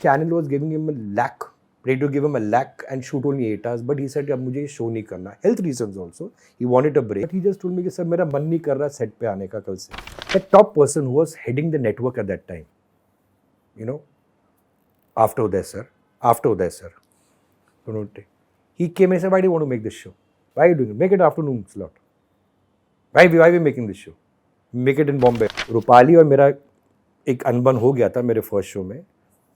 channel was giving him a lakh, ready to give him a lakh and shoot only 8 hours, but he said अब मुझे ये show नहीं करना, health reasons also, he wanted a break, but he just told me कि sir मेरा मन नहीं कर रहा set पे आने का कल से. The top person who was heading the network at that time, you know, after Uday sir, he came and said, why do you want to make this show? Why are you doing it? Make it afternoon slot. Why are we making this show? Make it in Bombay. Rupali और मेरा एक अनबन हो गया था मेरे first show में.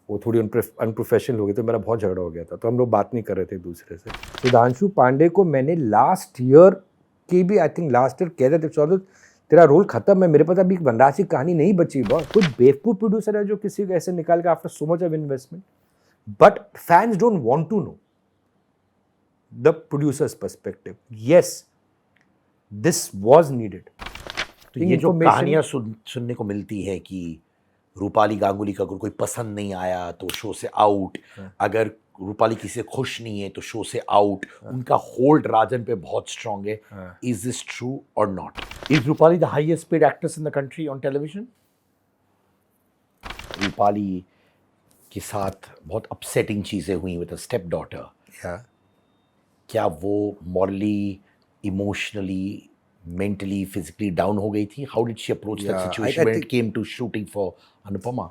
वो थोड़ी अनप्रोफेशनल हो गई तो मेरा बहुत झगड़ा हो गया था, तो हम लोग बात नहीं कर रहे थे एक दूसरे से. सुधांशु पांडे को मैंने लास्ट ईयर के भी, आई थिंक लास्ट ईयर कह रहे थे, चलो तेरा रोल खत्म है, मेरे पास अभी वनराज की कहानी नहीं बची. बहुत कोई बेवकूफ प्रोड्यूसर है जो किसी को ऐसे निकाल के after so much of investment. But fans don't want to know the producers perspective. Yes, this was needed. तो ये जो कहानियां सुनने को मिलती है कि रूपाली गांगुली का अगर कोई पसंद नहीं आया तो शो से आउट, अगर रूपाली किसी से खुश नहीं है तो शो से आउट, उनका होल्ड राजन पे बहुत स्ट्रांग है. इज दिस ट्रू और not? Is Rupali the highest paid actress in the country on television? Rupali के साथ बहुत अपसेटिंग चीजें हुई विद अ स्टेप डॉटर. क्या वो morally, emotionally, mentally, physically down हो गई थी? How did she approach that situation when it came to shooting for Anupama?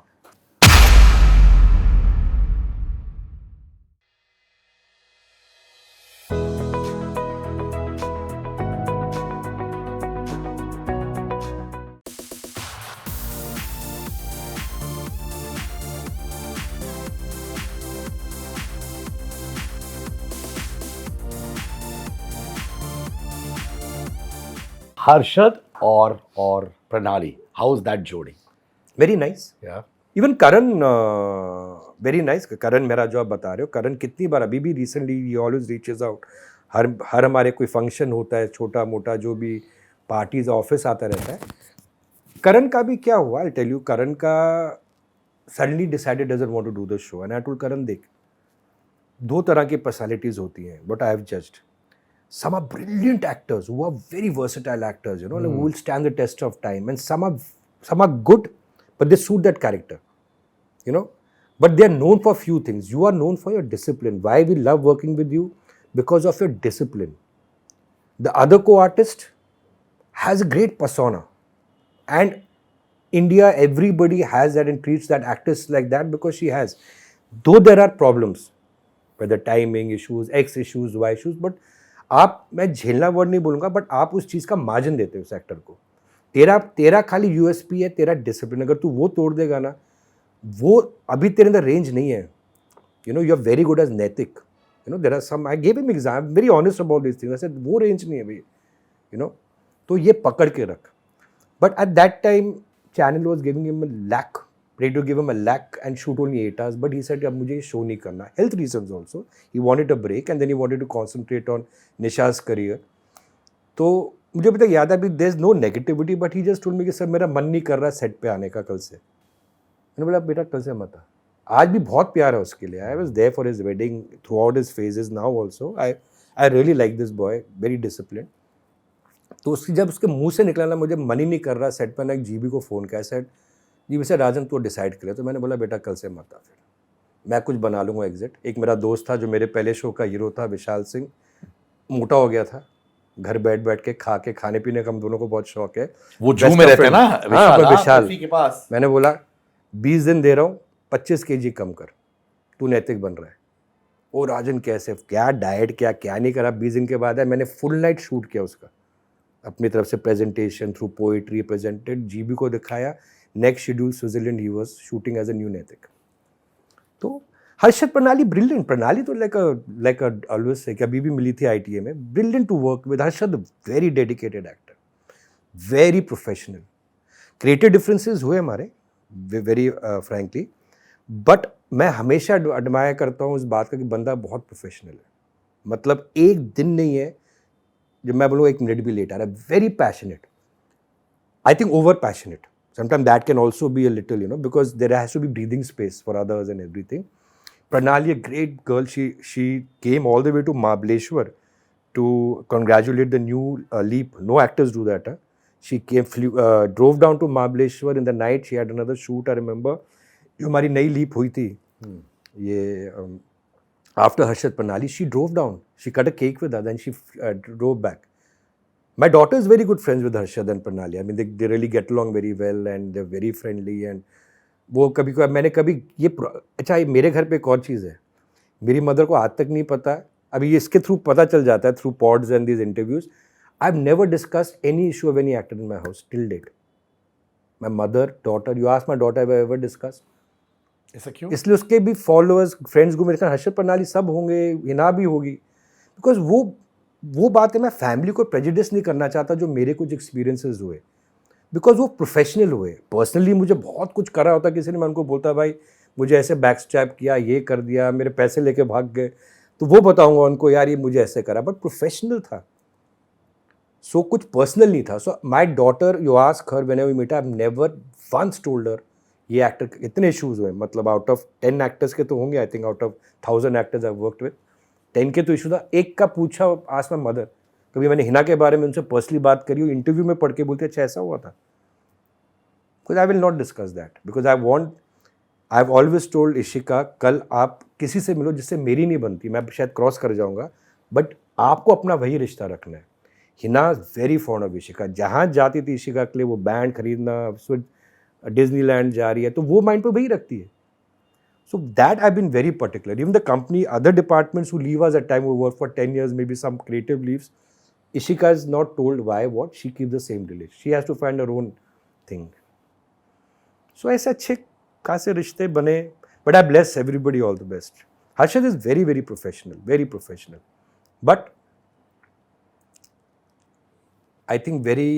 Harshad or Pranali, how is that जोड़ी? Very nice. Yeah. Even Karan, very nice. Karan मेरा जो आप बता रहे हो, Karan कितनी बार अभी भी recently he always reaches out. हर हमारे कोई फंक्शन होता है छोटा मोटा, जो भी पार्टीज ऑफिस आता रहता है. करण का भी क्या हुआ, I'll tell you. करण का suddenly decided doesn't want to do the show and I told Karan, देख, दो तरह की पर्सनालिटीज होती हैं, but I have judged. Some are brilliant actors who are very versatile actors, you know, like who will stand the test of time, and some are good, but they suit that character, you know. But they are known for few things. You are known for your discipline. Why we love working with you? Because of your discipline. The other co-artist has a great persona, and India, everybody has that and treats that actress like that because she has. Though there are problems, whether timing issues, X issues, Y issues, but आप, मैं झेलना word नहीं बोलूँगा, but आप उस चीज़ का margin देते हो उस एक्टर को. तेरा खाली यूएसपी है, तेरा डिसिप्लिन. अगर तू वो तोड़ देगा ना, वो अभी तेरे अंदर रेंज नहीं है. You know, you are very good as नैतिक. You know, there are some, I give him exam, very honest about this thing. ऐसे वो रेंज नहीं है भाई, यू नो. तो ये पकड़ के रख. But at that time channel was giving him a lakh, ready to give him a lakh and shoot only 8 hours, but he said अब मुझे ये शो नहीं करना. Health reasons also, he wanted a break and then he wanted to concentrate on Nisha's career. तो मुझे अभी तक याद है, अभी there's no negativity, but he just told me कि सर मेरा मन नहीं कर रहा सेट पे आने का कल से. मैंने बोला बेटा कल से मत आ. आज भी बहुत प्यार है उसके लिए. I was there for his wedding, throughout his phases now also. I really like this boy, very disciplined. तो उसकी जब उसके मुंह से निकला ना मुझे मन ही नहीं कर रहा सेट पर, ना एक जीबी को फ़ोन किया, सेट जी वैसे राजन तो डिसाइड करे. तो मैंने बोला बेटा कल से मत आ, फिर मैं कुछ बना लूँगा एग्जिट. एक मेरा दोस्त था जो मेरे पहले शो का हीरो था, विशाल सिंह, मोटा हो गया था. घर बैठ के खाने पीने का हम दोनों को बहुत शौक है. वो जू में रहते हैं ना विशाल के पास. मैंने बोला 20 दिन दे रहा हूँ, 25 kg कम कर, तू नैतिक बन रहा है. ओ राजन कैसे, क्या डाइट, क्या नहीं करा. 20 दिन के बाद है, मैंने फुल नाइट शूट किया उसका अपनी तरफ से, presentation through poetry presented, GB को दिखाया. नेक्स्ट शेड्यूल स्विट्जरलैंड ही was shooting as a new Naitik. तो हर्षद, प्रणाली ब्रिलियंट. प्रणाली तो लाइक ऑलवेज से कि अभी भी मिली थी ITA में. Brilliant to work with. Harshad very dedicated actor, very professional. Creative differences हुए हमारे, वेरी फ्रैंकली, बट मैं हमेशा एडमायर करता हूँ इस बात का कि बंदा बहुत प्रोफेशनल है. मतलब एक दिन नहीं है जब मैं बोलूँ 1 मिनट भी लेट आ रहा है. Very passionate, I think over passionate. Sometimes that can also be a little, you know, because there has to be breathing space for others and everything. Pranali, a great girl, she came all the way to Mahabaleshwar to congratulate the new leap. No actors do that. She drove down to Mahabaleshwar in the night. She had another shoot, I remember. जो हमारी नई leap हुई थी, ये after Harshad Pranali, she drove down. She cut a cake with her, then she drove back. My daughter is very good friends with Harshad and Pranali. I mean, they really get along very well and they're very friendly. And वो कभी मैंने कभी ये अच्छा ये मेरे घर पे एक और चीज़ है, मेरी मदर को आज तक नहीं पता, अभी इसके थ्रू पता चल जाता है through pods and these interviews. I have never discussed any issue of any actor in my house till date. My mother, daughter, you ask my daughter, I ever discuss. ऐसा क्यों? इसलिए उसके भी फॉलोअर्स, फ्रेंड्स को मेरे साथ हर्षद प्रणाली सब होंगे, हिना भी होगी, बिकॉज वो बात है, मैं फैमिली को प्रेजुडिस नहीं करना चाहता जो मेरे कुछ एक्सपीरियंसेस हुए, बिकॉज वो प्रोफेशनल हुए. पर्सनली मुझे बहुत कुछ करा होता किसी ने, मैं उनको बोलता भाई मुझे ऐसे बैक स्टैप किया, ये कर दिया, मेरे पैसे लेके भाग गए, तो वो बताऊंगा उनको यार ये मुझे ऐसे करा, बट प्रोफेशनल था. सो कुछ पर्सनल नहीं था. So my daughter, you ask her whenever we meet, I have never once told her ये एक्टर इतने इशूज़ हुए, मतलब आउट ऑफ 10 एक्टर्स के तो होंगे, I think out of 1000 actors I worked with, 10 के तो इशू था. एक का पूछा आज माई मदर, कभी मैंने हिना के बारे में उनसे पर्सनली बात करी, इंटरव्यू में पढ़ के बोलते अच्छा ऐसा हुआ था. Because I will not discuss that, because I have always told Ishika, कल आप किसी से मिलो जिससे मेरी नहीं बनती, मैं शायद क्रॉस कर जाऊँगा, बट आपको अपना वही रिश्ता रखना है. Hina very fond of Ishika, जहाँ जाती थी इशिका के लिए वो बैंड खरीदना, डिज्नीलैंड जा रही है तो वो माइंड पे वही रखती है. So that I been very particular. Even the company, other departments who leave us at time, वो work for 10 years, maybe some creative leaves, Ishika is not told why what, she keep the same relation, she has to find her own thing. So ऐसे अच्छे खासे रिश्ते बने, but I bless everybody all the best. Harshad is very very professional, but I think very,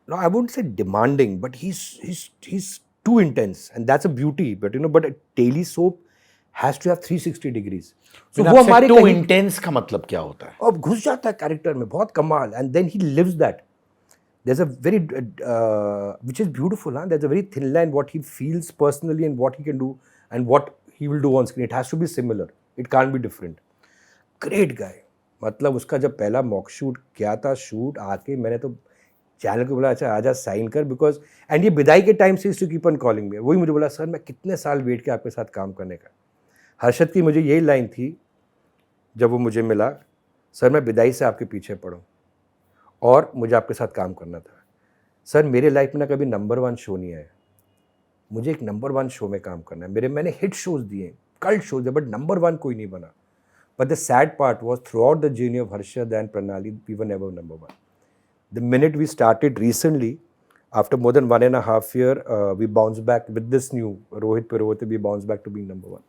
no, I wouldn't say demanding, but he's too intense, and that's a beauty. But but a daily soap has to have 360 degrees. So वो हमारे too intense का मतलब क्या होता है? अब घुस जाता है कैरेक्टर में, बहुत कमाल, and then he lives that. There's a very, which is beautiful, huh? There's a very thin line what he feels personally and what he can do and what he will do on screen. It has to be similar. It can't be different. Great guy. मतलब उसका जब पहला mock shoot किया था, shoot आके मैंने तो channel को बोला अच्छा आजा साइन कर, बिकॉज एंड ये विदाई के टाइम से टू कीप ऑन कॉलिंग में, वही मुझे बोला सर मैं कितने साल वेट किया आपके साथ काम करने का. हर्षद की मुझे यही लाइन थी जब वो मुझे मिला, सर मैं विदाई से आपके पीछे पड़ा और मुझे आपके साथ काम करना था. सर मेरे लाइफ में ना कभी नंबर 1 शो नहीं आया, मुझे एक नंबर 1 शो में काम करना है. मैंने हिट शोज़ दिए, कल्ट शोज़ दिए, बट नंबर 1 कोई नहीं बना. But the sad part was throughout the journey of Harshad and Pranali, we were never number 1. The minute we started recently, after more than 1.5 years, we bounced back with this new Rohit Purohit, we bounced back to being number 1.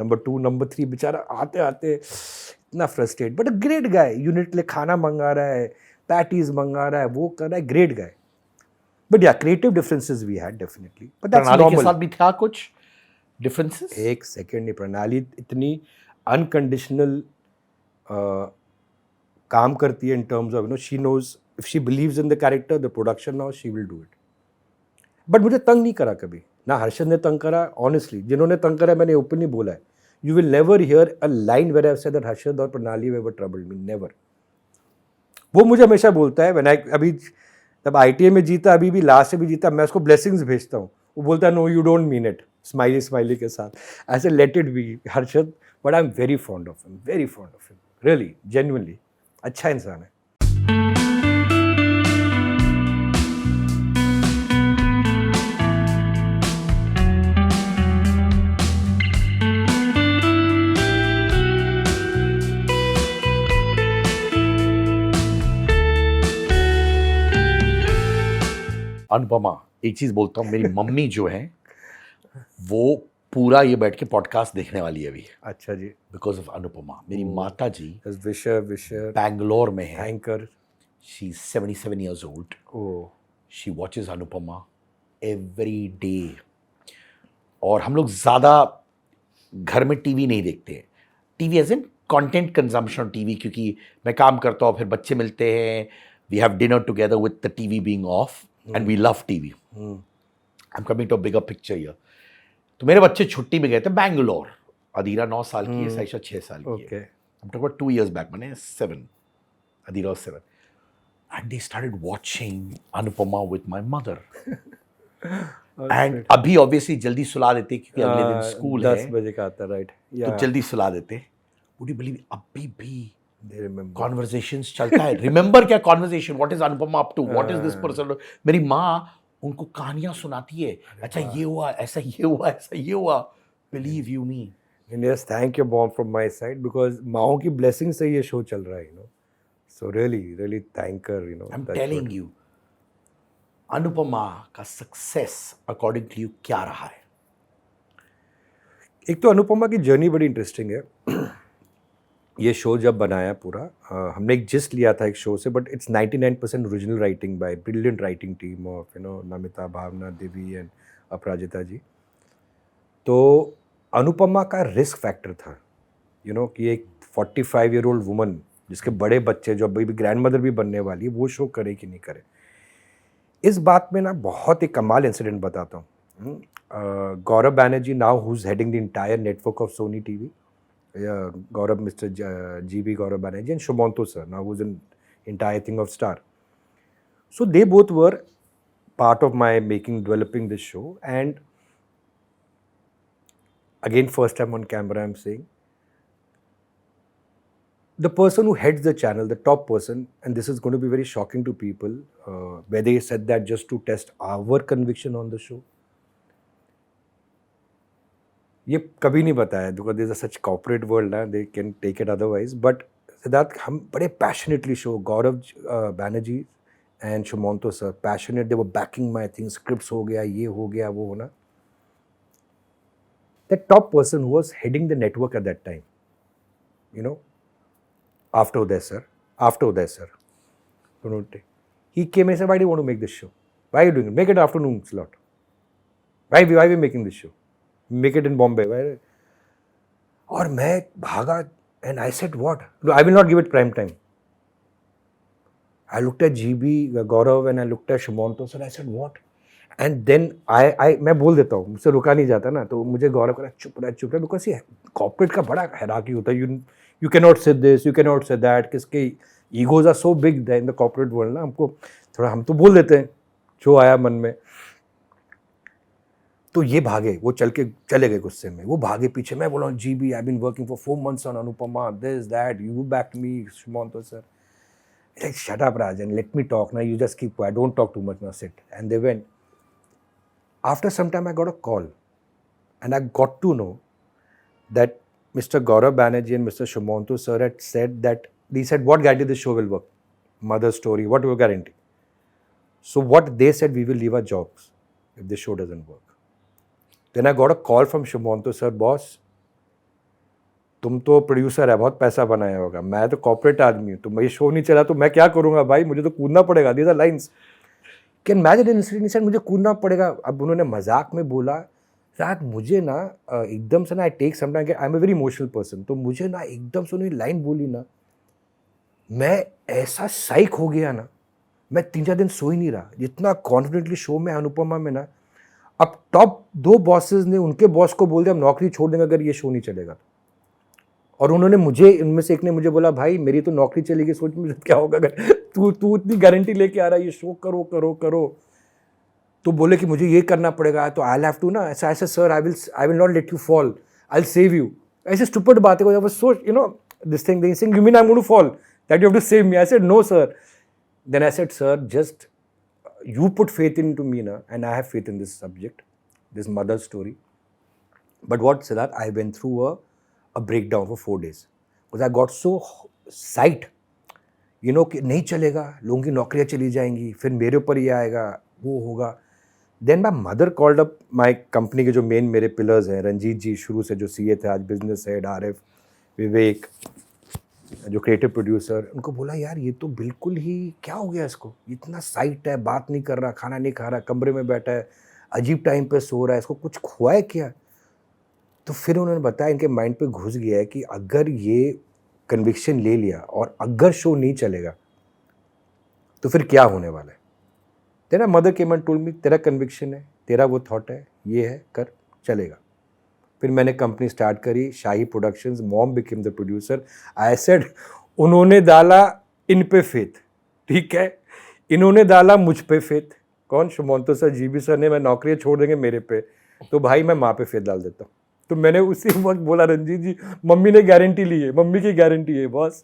Number 2, number 3, बेचारा आते आते इतना frustrated, but a great guy. Unit ले खाना मंगा रहा है, patties मंगा रहा है, वो कर रहा है, great guy. But yeah, creative differences we had definitely. But that's प्रणाली normal. के साथ भी था कुछ differences? एक सेकेंड नहीं, प्रणाली इतनी अनकंडीशनल काम करती है in terms of she knows if she believes in the character, the production now, she will do it. But मुझे तंग नहीं करा कभी, ना हर्षद ने तंग करा. ऑनेस्टली जिन्होंने तंग करा मैंने ओपनली बोला है, you will never hear a line where I have said that Harshad और प्रणाली वर ट्रबल्ड मी, नेवर. वो मुझे हमेशा बोलता है, व्हेन आई अभी तब ITA में जीता, अभी भी लास्ट में भी जीता, मैं उसको ब्लेसिंग्स भेजता हूँ, वो बोलता है no you don't mean it, smiley के साथ, ऐसे let it be Harshad. But I am very fond of him, really genuinely अच्छा इंसान है. अनुपमा, एक चीज बोलता हूँ, मेरी मम्मी जो है वो पूरा ये बैठ के पॉडकास्ट देखने वाली है अभी. अच्छा जी. Because of Anupama. मेरी माता जी विशर बैंगलोर में है, anchor. She is 77 years old. She watches Anupama every day. और हम लोग ज़्यादा घर में टीवी नहीं देखते हैं, TV as in content consumption TV, क्योंकि मैं काम करता हूँ, फिर बच्चे मिलते हैं, we have dinner together with the TV being off, and we love TV. I am coming to a bigger picture here. तो मेरे बच्चे छुट्टी में गए थे बैंगलोर. अदीरा 9 साल की है, साइशा 6 साल की है. I'm talking about 2 years back, मैंने 7. Adira was 7. And they started watching Anupama with my mother. And अभी ऑब्वियसली जल्दी सुला देते क्योंकि अगले दिन स्कूल है, 10 बजे का आता, राइट, तो जल्दी सुला देते। वुड यू बिलीव अभी भी दे रिमेंबर। कॉन्वर्सेशंस चलता है? रिमेंबर क्या conversation, what is Anupama up to, what is this person. मेरी माँ उनको कहानियां सुनाती है, अच्छा ये हुआ, ऐसा ये हुआ, ऐसा ये हुआ। Believe you me. And yes, thank your mom from my side because माओ की blessing से ये शो चल रहा है, you know. So really thank her, you know. I'm that's telling what- you, Anupama का सक्सेस अकॉर्डिंग टू यू क्या रहा है? एक तो अनुपमा की जर्नी बड़ी इंटरेस्टिंग है। ये शो जब बनाया पूरा, हमने एक जिस्ट लिया था एक शो से, but it's 99% original writing by brilliant writing team of Namita, Bhavna, Divya and अपराजिता जी। तो अनुपमा का रिस्क फैक्टर था, कि एक 45 ईयर ओल्ड वुमन जिसके बड़े बच्चे जो अभी भी ग्रैंड मदर भी बनने वाली है, वो शो करे कि नहीं करे। इस बात में ना बहुत ही कमाल इंसिडेंट बताता हूँ। Gaurav Banerjee now who is heading the entire network of Sony TV, Gaurav, Mr. GB Gaurav Banerjee and Shumanto sir, now who's in entire thing of Star. So they both were part of my developing this show. And again, first time on camera, I'm saying, the person who heads the channel, the top person, and this is going to be very shocking to people, where they said that just to test our conviction on the show. ये कभी नहीं बताया because this is such corporate world ना, they can take it otherwise. But Siddharth, हम बड़े passionately show, Gaurav Banerjee and Sumanto sir passionate, they were backing my thing, scripts हो गया, ये हो गया, वो होना। The top person who was heading the network at that time, after Uday sir, he came and said, why do you want to make this show? Why are you doing it? Make it afternoon slot. Why we making this show? Make it in Bombay. और मैं भागा and I said what? No, I will not give it prime time. I looked at GB, Gaurav, and I looked at Shumanto sir. I said what? And then मैं बोल देता हूँ, मुझसे रुका नहीं जाता ना, तो मुझे गौरव करा चुप रहा बिकॉज ये कॉर्पोरेट का बड़ा हैराकी होता है। You can not say this, you can not say that, किसके egos are so big in the corporate world ना, हमको थोड़ा, हम तो बोल देते हैं जो आया मन में। तो ये भागे, वो चले गए गुस्से में, वो भागे पीछे। मैं बोला GB, I been working for 4 months on Anupamaa, this that, you back me, Sumanto sir, like shut up Rajan, let me talk now, you just keep quiet, don't talk too much now, sit. And they went. After some time I got a call and I got to know that Mr. Gaurav Banerjee and Mr. Shumanto sir had said that, they said what guarantee this show will work, mother story, what will guarantee? So what they said, we will leave our jobs if this show doesn't work. Then I got a call from Shumanto sir, boss, तुम तो producer है, बहुत पैसा बनाया होगा, मैं तो corporate आदमी हूँ, तो ये शो नहीं चला तो मैं क्या करूँगा भाई, मुझे तो कूदना पड़ेगा। These are lines, can imagine incident, मुझे कूदना पड़ेगा। अब उन्होंने मजाक में बोला, शायद मुझे ना एकदम से ना, I take some time, I am a very emotional person, तो मुझे ना एकदम से उन्होंने लाइन बोली ना, मैं ऐसा साइक हो गया ना, मैं 3-4 दिन सो ही नहीं रहा, जितना कॉन्फिडेंटली शो में अनुपमा में ना। अब टॉप 2 बॉसेस ने उनके बॉस को बोल दिया हम नौकरी छोड़ देंगे अगर ये शो नहीं चलेगा। और उन्होंने मुझे, इनमें से एक ने मुझे बोला, भाई मेरी तो नौकरी चलेगी, सोच मुझे क्या होगा अगर तू इतनी गारंटी लेके आ रहा है, ये शो करो। तो बोले कि मुझे ये करना पड़ेगा, तो आई हैव टू ना, ऐसा sir, I will not let you fall, I will save you. ऐसे स्टूपिड बातें को so this thing you mean I am going to fall, that you have to save me. I said no sir. Then I said sir, just you put faith into me na, and I have faith in this subject, this mother story. But what, Siddharth, I went through a breakdown for 4 days because I got so psyched, कि नहीं चलेगा, लोगों की नौकरियां चली जाएंगी, फिर मेरे ऊपर ये आएगा, वो होगा। Then my mother called up my company के जो मेन मेरे पिलर्स हैं, रंजीत जी शुरू से जो CA थे, आज बिजनेस हेड, RF, विवेक जो क्रिएटिव प्रोड्यूसर, उनको बोला यार ये तो बिल्कुल ही क्या हो गया इसको, इतना साइट है, बात नहीं कर रहा, खाना नहीं खा रहा, कमरे में बैठा है, अजीब टाइम पे सो रहा है, इसको कुछ हुआ है क्या? तो फिर उन्होंने बताया, इनके माइंड पे घुस गया है कि अगर ये कन्विक्शन ले लिया और अगर शो नहीं चलेगा तो फिर क्या होने वाला है। तेरा mother came and told me, तेरा कन्विक्शन है, तेरा वो थॉट है, ये है, कर, चलेगा। फिर मैंने कंपनी स्टार्ट करी, Shahi productions, mom became the producer. I said उन्होंने डाला इन पे फेथ, ठीक है, इन्होंने डाला मुझ पे फेथ, कौन सुमंतो सर, जीबी सर ने मैं नौकरी छोड़ देंगे मेरे पे, तो भाई मैं माँ पे फेर डाल देता हूँ। तो मैंने उसी वक्त बोला रंजीत जी मम्मी ने गारंटी ली है, मम्मी की गारंटी है बॉस।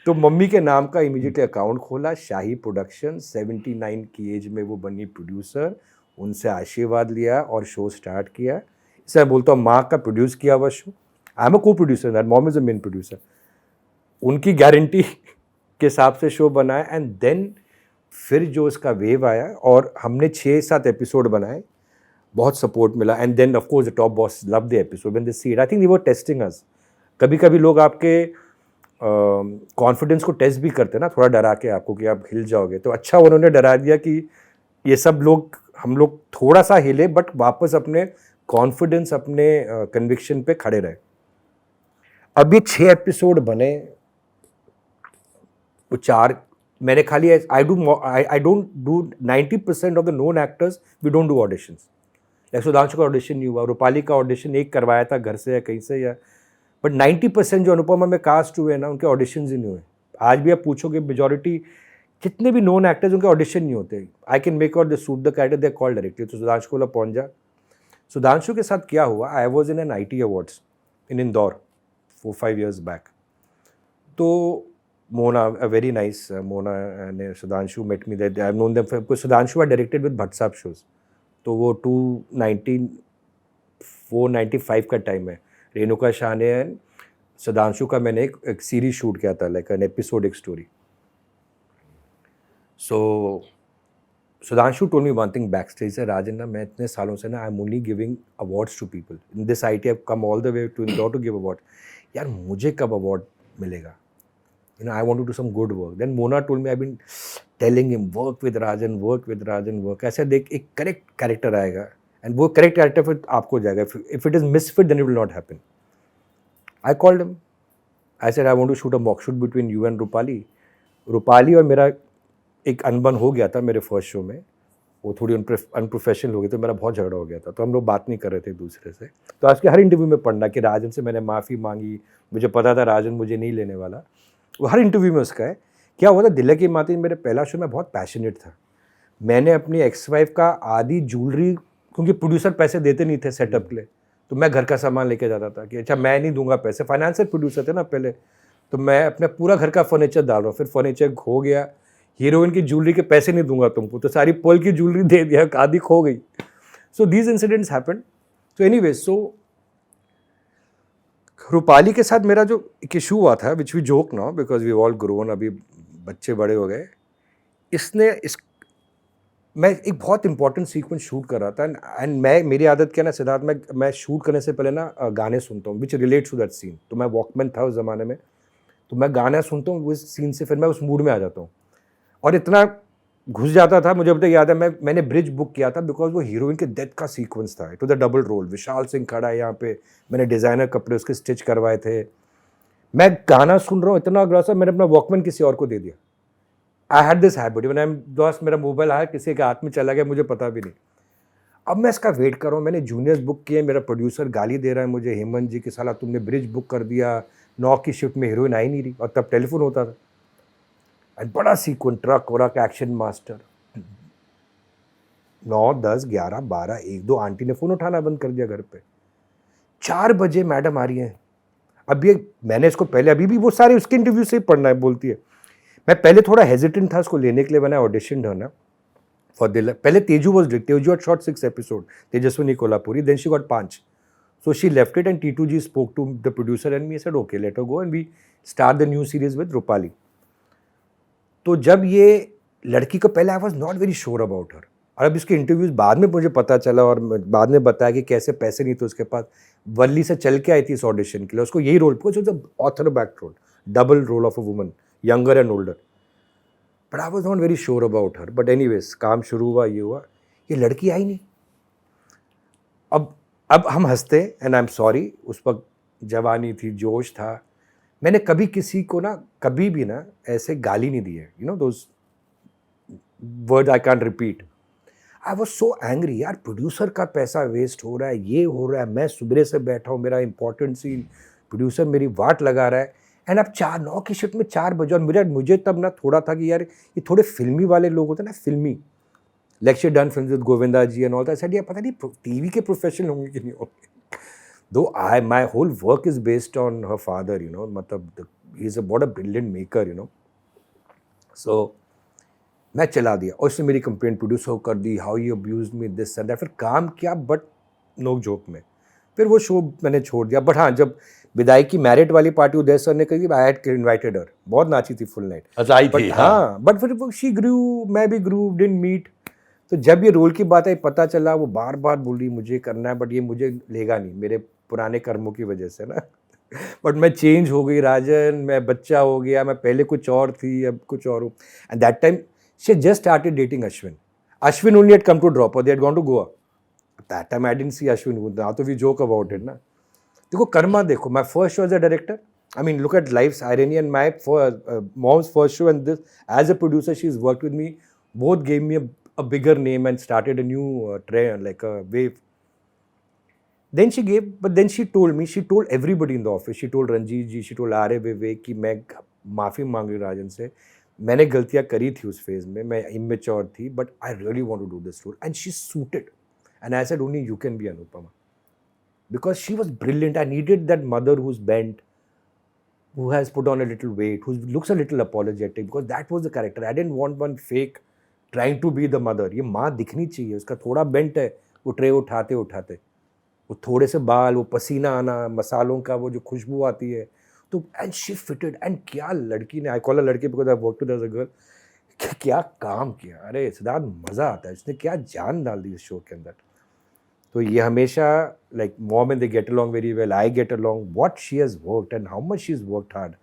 तो मम्मी के नाम का इमीडिएटली अकाउंट खोला, शाही प्रोडक्शन, 79 की एज में वो बनी प्रोड्यूसर, उनसे आशीर्वाद लिया और शो स्टार्ट किया। इसे मैं बोलता हूँ माँ का प्रोड्यूस किया हुआ शो, आई एम अ को producer that, mom is a main producer, उनकी गारंटी के हिसाब से शो बनाया। एंड देन फिर जो उसका वेव आया और हमने 6-7 एपिसोड बनाए, बहुत सपोर्ट मिला। And then of course the top boss love the episode when they see it. I think they were testing us. कभी कभी लोग आपके कॉन्फिडेंस को टेस्ट भी करते हैं ना, थोड़ा डरा के आपको कि आप हिल जाओगे। तो अच्छा उन्होंने डरा दिया कि ये सब लोग, हम लोग थोड़ा सा हिले बट वापस अपने कॉन्फिडेंस, अपने कन्विक्शन पे खड़े रहे। अभी 6 एपिसोड बने, वो 4 मैंने खाली, I don't do 90% of the known actors, we don't do auditions. Like Sudhanshu का ऑडिशन नहीं हुआ, रूपाली का ऑडिशन एक करवाया था घर से या कहीं से, या बट 90% जो अनुपमा में कास्ट हुए ना, उनके ऑडिशंस ही नहीं हुए। आज भी आप पूछोगे मेजॉरिटी जितने भी नोन एक्टर्स, उनके ऑडिशन नहीं होते। I can make out the suit the character, they call directly. तो सुधांशु को पहुंच जा। सुधांशु के साथ क्या हुआ, I was in an IT awards in Indore 4-5 years back. तो Mona, a very nice Mona and Sudhanshu met me there. I've known them for, because Sudhanshu had directed with Bhatt Saab shows. तो वो 495 का time है। रेणुका शाह ने सुधांशु का मैंने एक series shoot किया था, लाइक एन एपिसोड, एक story. So Sudhanshu told me one thing backstage से, राजन ना मैं इतने सालों से ना I am only giving awards to people in this IT, I have come all the way to Indore to give award. यार मुझे कब अवार्ड मिलेगा? You know, I want to do some good work. Then Mona told me, I've been telling him, work with Rajan, work with Rajan, work. ऐसे देख एक correct character आएगा, and वो correct character फिर आपको जाएगा. If it is misfit, then it will not happen. I called him. I said, I want to shoot a mock shoot between you and Rupali. Rupali और मेरा एक अनबन हो गया था मेरे फर्स्ट शो में. वो थोड़ी अनप्रोफेशनल हो गई, तो मेरा बहुत झगड़ा हो गया था. तो हम लोग बात नहीं कर रहे थे एक दूसरे से. तो आज के हर इंटरव्यू में पढ़ना कि राजन से मैंने माफ़ी मांगी, मुझे पता था राजन मुझे नहीं लेने वाला. वो हर इंटरव्यू में उसका है. क्या हुआ था, दिल्ली की माती मेरे पहला शो में बहुत पैशनेट था. मैंने अपनी एक्स-वाइफ का आधी ज्वेलरी, क्योंकि प्रोड्यूसर पैसे देते नहीं थे सेटअप के लिए, तो मैं घर का सामान लेके जाता था कि अच्छा मैं नहीं दूंगा पैसे. फाइनेंशियल प्रोड्यूसर थे ना पहले, तो मैं अपना पूरा घर का फर्नीचर डाल रहा हूँ. फिर फर्नीचर खो गया. हीरोइन की ज्वेलरी के पैसे नहीं दूंगा तुमको, तो सारी पर्ल की ज्वेलरी दे दिया, आधी खो गई. So these incidents happened. So anyway, so Rupali के साथ मेरा जो एक इशू हुआ था, which we joke now because we all grown, अभी बच्चे बड़े हो गए. मैं एक बहुत इंपॉर्टेंट सीक्वेंस शूट कर रहा था, एंड मेरी आदत क्या ना सिद्धार्थ, मैं शूट करने से पहले ना गाने सुनता हूँ which relates to that scene. तो मैं वॉकमैन था उस ज़माने में, तो मैं गाना सुनता हूँ उस सीन से, फिर मैं उस मूड में आ जाता हूँ. और इतना घुस जाता था, मुझे अब तक याद है, मैंने ब्रिज बुक किया था बिकॉज वो हीरोइन के डेथ का सीक्वेंस था. It was the double role. Vishal Singh खड़ा है यहाँ पे, मैंने डिज़ाइनर कपड़े उसके स्टिच करवाए थे. मैं गाना सुन रहा हूँ, इतना अग्रसर, मैंने अपना वॉकमैन किसी और को दे दिया. I had this habit, when I am दोस्त, मेरा मोबाइल आया किसी के हाथ में चला गया, मुझे पता भी नहीं. अब मैं इसका वेट कर रहा हूँ. मैंने जूनियर्स बुक किए, मेरा प्रोड्यूसर गाली दे रहा है मुझे, हेमंत जी, कि साला तुमने ब्रिज बुक कर दिया, 9 की शिफ्ट में हीरोइन आई नहीं रही. और तब टेलीफोन होता था, बड़ा सीक्वेंस, ट्रक वरक, एक्शन मास्टर. 9, 10, 11, 12, 1, 2 आंटी ने फ़ोन उठाना बंद कर दिया घर पे. 4 बजे मैडम आ रही हैं. अब ये मैंने इसको पहले, अभी भी वो सारे उसके इंटरव्यू से ही पढ़ना है, बोलती है. मैं पहले थोड़ा हेजिटेंट था उसको लेने के लिए. मैंने ऑडिशन ढूंढा फॉर दिल. पहले Teju was did, Teju had shot 6 episodes, Tejaswini Kolhapuri, then she got 5. So she left it and T2G spoke to the producer and me, said okay let her go and we start the new series with Rupali. तो जब ये लड़की को पहले आई was not very sure about हर, और अब इसके interviews बाद में मुझे पता चला और बाद में बताया कि कैसे पैसे नहीं थे उसके पास. वल्ली से चल के आई थी इस ऑडिशन के लिए, उसको यही role, because the author back role, double role of a woman, younger and older. But I was not very sure about her. But anyways काम शुरू हुआ, ये हुआ, ये लड़की आई नहीं. अब हम हंसते, एंड आई एम सॉरी, उस वक्त जवानी थी, जोश था. मैंने कभी किसी को ना, कभी भी ना ऐसे गाली नहीं दी है. You know those word I can repeat. I was so angry. यार प्रोड्यूसर का पैसा वेस्ट हो रहा है, ये हो रहा है, मैं सुबह से बैठा हूँ, मेरा इंपॉर्टेंट सीन, प्रोड्यूसर मेरी वाट लगा रहा है. एंड अब 9 की शिफ्ट में 4 बजे. और मुझे तब ना थोड़ा था कि यार ये थोड़े फिल्मी वाले लोग होते हैं ना, फिल्मी, like she done films with Govinda ji and all that. I said, yeah, पता नहीं TV के professional होंगे कि नहीं होंगे. Though my whole work is based on her father, you know, मतलब he's what a brilliant maker, you know. So मैं चला दिया और उसने मेरी कंप्लेंट प्रोड्यूस हो कर दी, how you abuse me this and that. फिर काम किया बट नोक झोंक में. फिर वो शो मैंने छोड़ दिया. बट हाँ, जब विदाई की मैरिट वाली पार्टी उदय सर ने कही, आई हैड इनवाइटेड हर. बहुत नाची थी फुल नाइट. अच्छा आई थी. हाँ, बट फिर शी ग्रू, मैं भी ग्रू, डिडंट मीट. तो जब ये रोल की बात आई, पता चला वो बार बार बोल रही मुझे करना है, बट ये मुझे लेगा नहीं मेरे पुराने कर्मों की वजह से ना. बट मैं चेंज हो गई राजन, मैं बच्चा हो गया, मैं पहले कुछ और थी, अब कुछ और हूँ. And that time she had just started dating Ashwin. Ashwin only had come to drop her. They had gone to Goa. At that time, I didn't see Ashwin. Now we joke about it, na. देखो कर्मा देखो. My first show as a director. I mean, look at life's irony. And my mom's first show and this, as a producer, she's worked with me. Both gave me a bigger name and started a new trend, like a wave. Then she gave, but then she told me, she told everybody in the office. She told Ranjit ji, she told Arya Vivek कि मैं माफ़ी मांग रही राजन से. मैंने गलतियाँ करी थी उस फेज में, मैं इमेच्योर थी, but I really want to do this role and she suited. And I said only you can be Anupama, because she was brilliant. I needed that mother who is bent, who has put on a little weight, who looks a little apologetic, because that was the character. I didn't want one fake trying to be the mother. ये माँ दिखनी चाहिए, उसका थोड़ा bent है, वो tray उठाते उठाते, वो थोड़े से बाल, वो पसीना आना, मसालों का वो जो खुशबू आती है. तो एंड शी फिटेड. एंड क्या लड़की ने, आई कॉल अ लड़की because I work with as a girl, क्या काम किया. अरे सिद्धार्थ, मज़ा आता है. इसने क्या जान डाल दी इस शो के अंदर. तो ये हमेशा like mom and they get along very well, I get along. What she has worked and how much she has worked hard.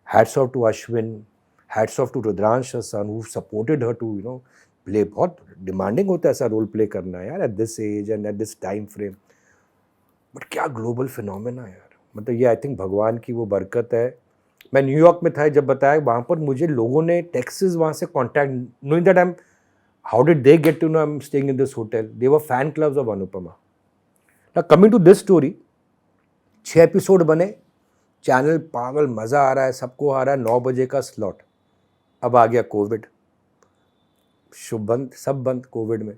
Hats off to Ashwin, hats off to Rudransh son who supported her too, you know, play. बहुत demanding होता है ऐसा role play करना यार, at this age and at this time frame. But क्या global phenomena यार. मतलब ये आई थिंक भगवान की वो बरकत है. मैं न्यूयॉर्क में था, जब बताया वहाँ पर मुझे लोगों ने टेक्सास वहाँ से contact, knowing that I am, how did they get to know I am staying in this hotel. They were fan clubs of Anupama. Now coming to this story, 6 episode बने, चैनल पागल, मज़ा आ रहा है, सबको आ रहा है, 9 बजे का स्लॉट. अब आ गया कोविड, शुभ बंद, सब बंद कोविड में.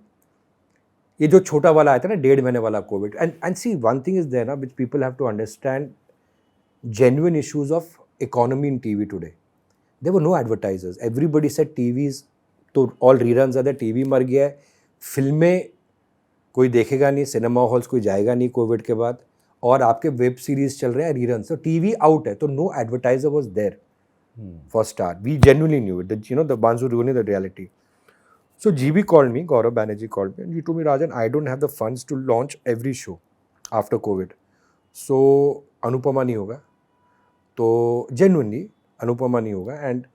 ये जो छोटा वाला आया था ना, 1.5 महीने वाला Covid. And see one thing is there ना which people have to understand, genuine issues of economy in TV today. There were no advertisers. Everybody said TVs, तो all reruns are there, TV मर गया है, फिल्में कोई देखेगा नहीं, cinema halls कोई जाएगा नहीं कोविड के बाद, और आपके वेब सीरीज चल रहे हैं रीरन्स. तो टीवी आउट है, तो no advertiser was there for start. We genuinely knew it, you know, the ones who knew the reality. So GB called me, Gaurav Banerjee called me, and he told me, Rajan, I don't have the funds to launch every show after COVID. So Anupama नहीं होगा. तो genuinely Anupama नहीं होगा. And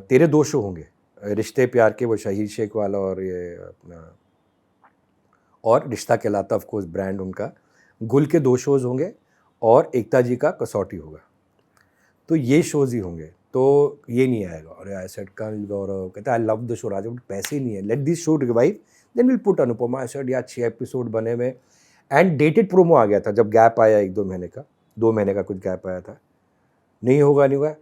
तेरे 2 show होंगे, रिश्ते प्यार के, वो शहीद शेख वाला, और ये अपना, और रिश्ता कहलाता ऑफ कोर्स ब्रांड उनका. गुल के 2 शोज़ होंगे, और एकता जी का कसौटी होगा. तो ये शोज़ ही होंगे, तो ये नहीं आएगा. और आई सेड, कल गौरव कहता, I love the show Raja, पैसे ही नहीं है, let this show revive, then will put Anupama. I said यार 6 एपिसोड बने में, एंड डेटेड प्रोमो आ गया था जब गैप आया 1-2 महीने का, 2 महीने का कुछ गैप आया था. नहीं होगा नहीं होगा.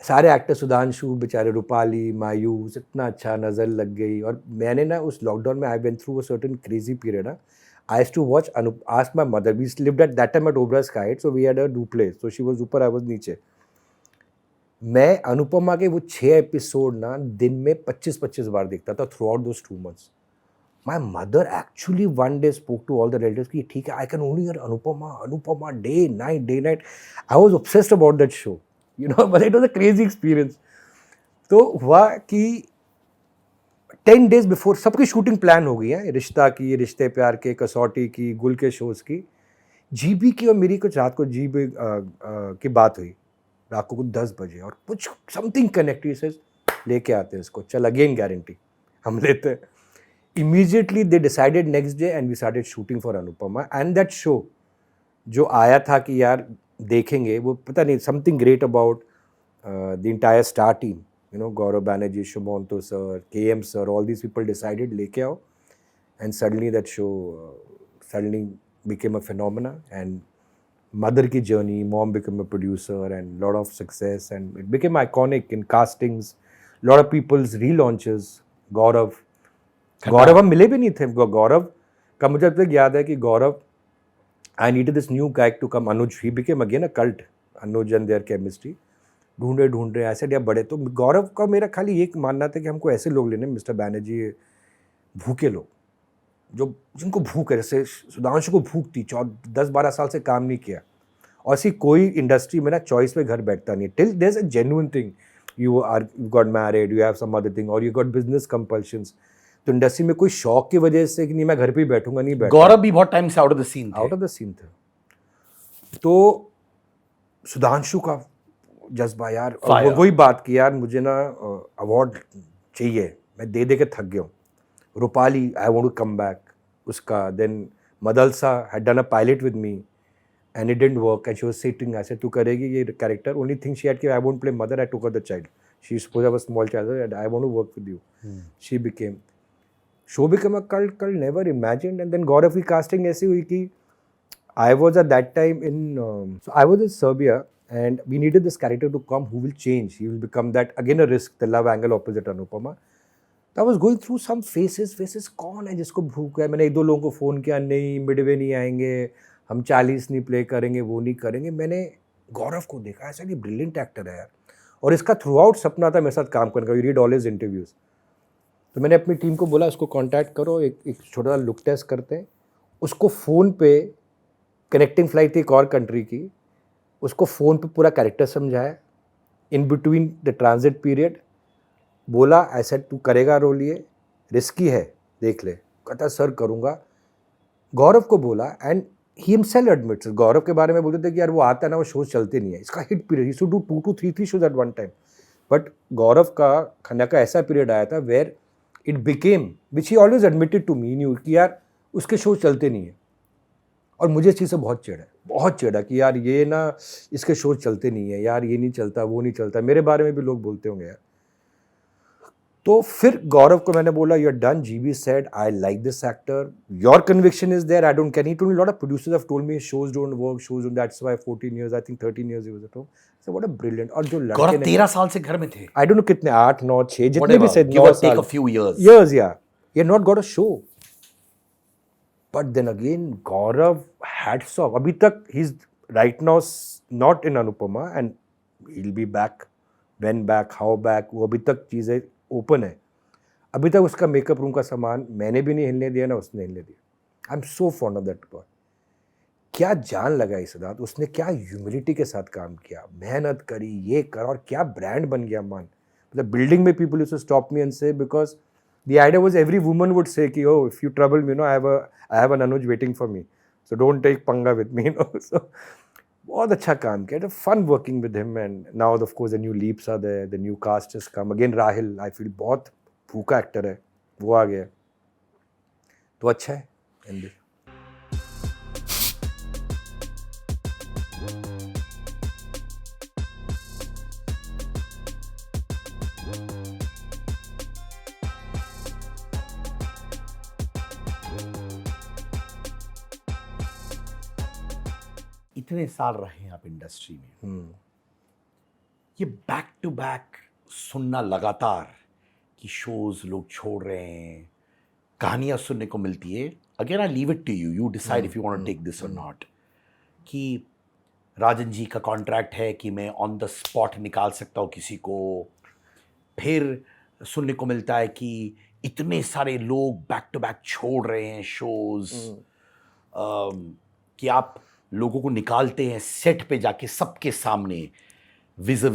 सारे एक्टर, सुधांशु बेचारे, रूपाली, मायूस, इतना अच्छा नज़र लग गई. और मैंने ना उस लॉकडाउन में, I went through a certain crazy period ना, I has to watch ask my mother. We lived at that time at Oberoi sky, so we had a duplex, so she was ऊपर, आई वाज नीचे. मैं अनुपमा के वो 6 episode ना दिन में 25-25 बार देखता था through out those 2 months. My mother actually one day spoke to all the relatives कि ठीक है, I can only hear Anupama day night. I was obsessed about that show, you know, but it was a crazy experience. तो हुआ कि 10 days before सबकी shooting plan हो गई है, रिश्ता की, रिश्ते प्यार के, कसौटी की, गुल के शोज़ की. GB की और मेरी कुछ रात को GB की बात हुई, रात को कुछ 10 बजे, और कुछ समथिंग कनेक्टेड से लेके आते हैं इसको, चल अगेन गारंटी हम लेते हैं. Immediately they decided next day and we started shooting for Anupama. And that show जो आया था कि यार देखेंगे, वो पता नहीं, something great about the entire star team, you know, Gaurav Banerjee, Shumonto sir, KM sir, all these people decided लेके आओ, and suddenly that show suddenly became a phenomena. And mother की journey, mom became a producer, and lot of success, and it became iconic in castings, lot of people's relaunches. Gaurav, गौरव हम मिले भी नहीं थे। गौरव का मुझे अब तक याद है कि Gaurav, I needed this new guy to come, Anuj, he became again a cult, Anuj and their chemistry, ढूंढ रहे ऐसे या बड़े। तो गौरव का मेरा खाली एक मानना था कि हमको ऐसे लोग लेने, मिस्टर बैनर्जी, भूखे लोग, जो जिनको भूख है, जैसे सुधांशु को भूख थी, 10-12 साल से काम नहीं किया, और ऐसी कोई इंडस्ट्री में ना चॉइस पे घर बैठता नहीं, till there is a genuine thing, you got married, you have some other thing, और यू गॉट बिजनेस कंपल्शंस। तो इंडस्ट्री में कोई शौक की वजह से कि नहीं मैं घर पे ही बैठूंगा, नहीं बैठूंगा। गौरव भी बहुत टाइम से आउट ऑफ द सीन थे। तो सुधांशु का जज्बा यार, और वही बात की यार, मुझे ना अवार्ड चाहिए, मैं दे के थक गया हूँ। Rupali, I want to come back, उसका। Then Madalsa had done a pilot with me and it didn't work, and she was sitting, I said तू करेगी ये character, only thing she had कि I won't play mother, I took her the child, she supposed to have a small child and I want to work with you. She became, show became a cult, never imagined. And then Gaurav की casting ऐसी हुई कि I was at that time in so I was in Serbia and we needed this character to come who will change, he will become that, again a risk, the love angle opposite Anupama. I was going through some faces कौन है जिसको भूख है। मैंने 1-2 लोगों को phone किया, नहीं मिडवे नहीं आएंगे, हम 40 नहीं प्ले करेंगे, वो नहीं करेंगे। मैंने गौरव को देखा, ऐसा कि ब्रिलियंट एक्टर है यार, और इसका थ्रू आउट सपना था मेरे साथ काम करने का, you read all his interviews. तो मैंने अपनी टीम को बोला उसको कांटेक्ट करो, एक छोटा सा लुक टेस्ट करते हैं। उसको फ़ोन पे, कनेक्टिंग फ्लाइट थी एक और कंट्री की, उसको फ़ोन पे पूरा कैरेक्टर समझाया, in between the transit period बोला, ऐसा तू करेगा रोल, ये रिस्की है, देख ले। कहता सर करूँगा। गौरव को बोला, एंड ही हिमसेल्फ एडमिट्स, गौरव के बारे में बोलते थे कि यार वो आता है ना, वो शोज चलते नहीं है, इसका hit period, he should do 2 to 3 shows at one time. But Gaurav का खन्ना का ऐसा पीरियड आया था where it became, which he always admitted to me, knew कि यार उसके शोज चलते नहीं है। और मुझे इस चीज़ से बहुत चिढ़ा कि यार ये ना, इसके शोज चलते नहीं है यार, ये नहीं चलता, वो नहीं चलता। मेरे बारे में भी लोग बोलते होंगे यार। तो फिर गौरव को मैंने बोला, you are done, GB said I like this actor, your conviction is there, I don't can, he told me lot of producers have told me shows don't work, shows don't, that's why 14 years, I think 13 years he was at home. So what a brilliant. और जो लड़के गौरव 13 साल से घर में थे, आई don't no कितने, 8, 9, 6 जितने भी से, 9 साल, take a few years, yeah, he had not got a show. But then again, Gaurav, hats off. अभी तक he's right now not in Anupama and he'll be back. When back, how back, वो अभी तक चीज़ें open है। अभी तक उसका मेकअप रूम का सामान मैंने भी नहीं हिलने दिया, ना उसने हिलने दिया। I am so fond of that boy. क्या जान लगाई सिद्धार्थ, उसने क्या ह्यूमिलिटी के साथ काम किया, मेहनत करी, ये कर, और क्या ब्रांड बन गया मान। मतलब बिल्डिंग में people used to stop me and say, because the idea was every woman would say कि oh if you trouble me, you know, I have an Anuj waiting for me, so don't take पंगा with me, you know. So बहुत अच्छा काम किया, fun working with him, and now of course the new leaps are there, the new cast has come again. Rahil, I feel बहुत भूखा actor है, वो आ गया, तो अच्छा है। इतने साल रहे हैं आप इंडस्ट्री में, ये बैक टू बैक सुनना लगातार कि शोज लोग छोड़ रहे हैं, कहानियां सुनने को मिलती है। Again I leave it to you, you decide if you want to take this or not, कि राजन जी का कॉन्ट्रैक्ट है कि मैं ऑन द स्पॉट निकाल सकता हूँ किसी को। फिर सुनने को मिलता है कि इतने सारे लोग बैक टू बैक छोड़ रहे हैं शोज, कि आप लोगों को निकालते हैं सेट पे जाके सबके सामने, विज़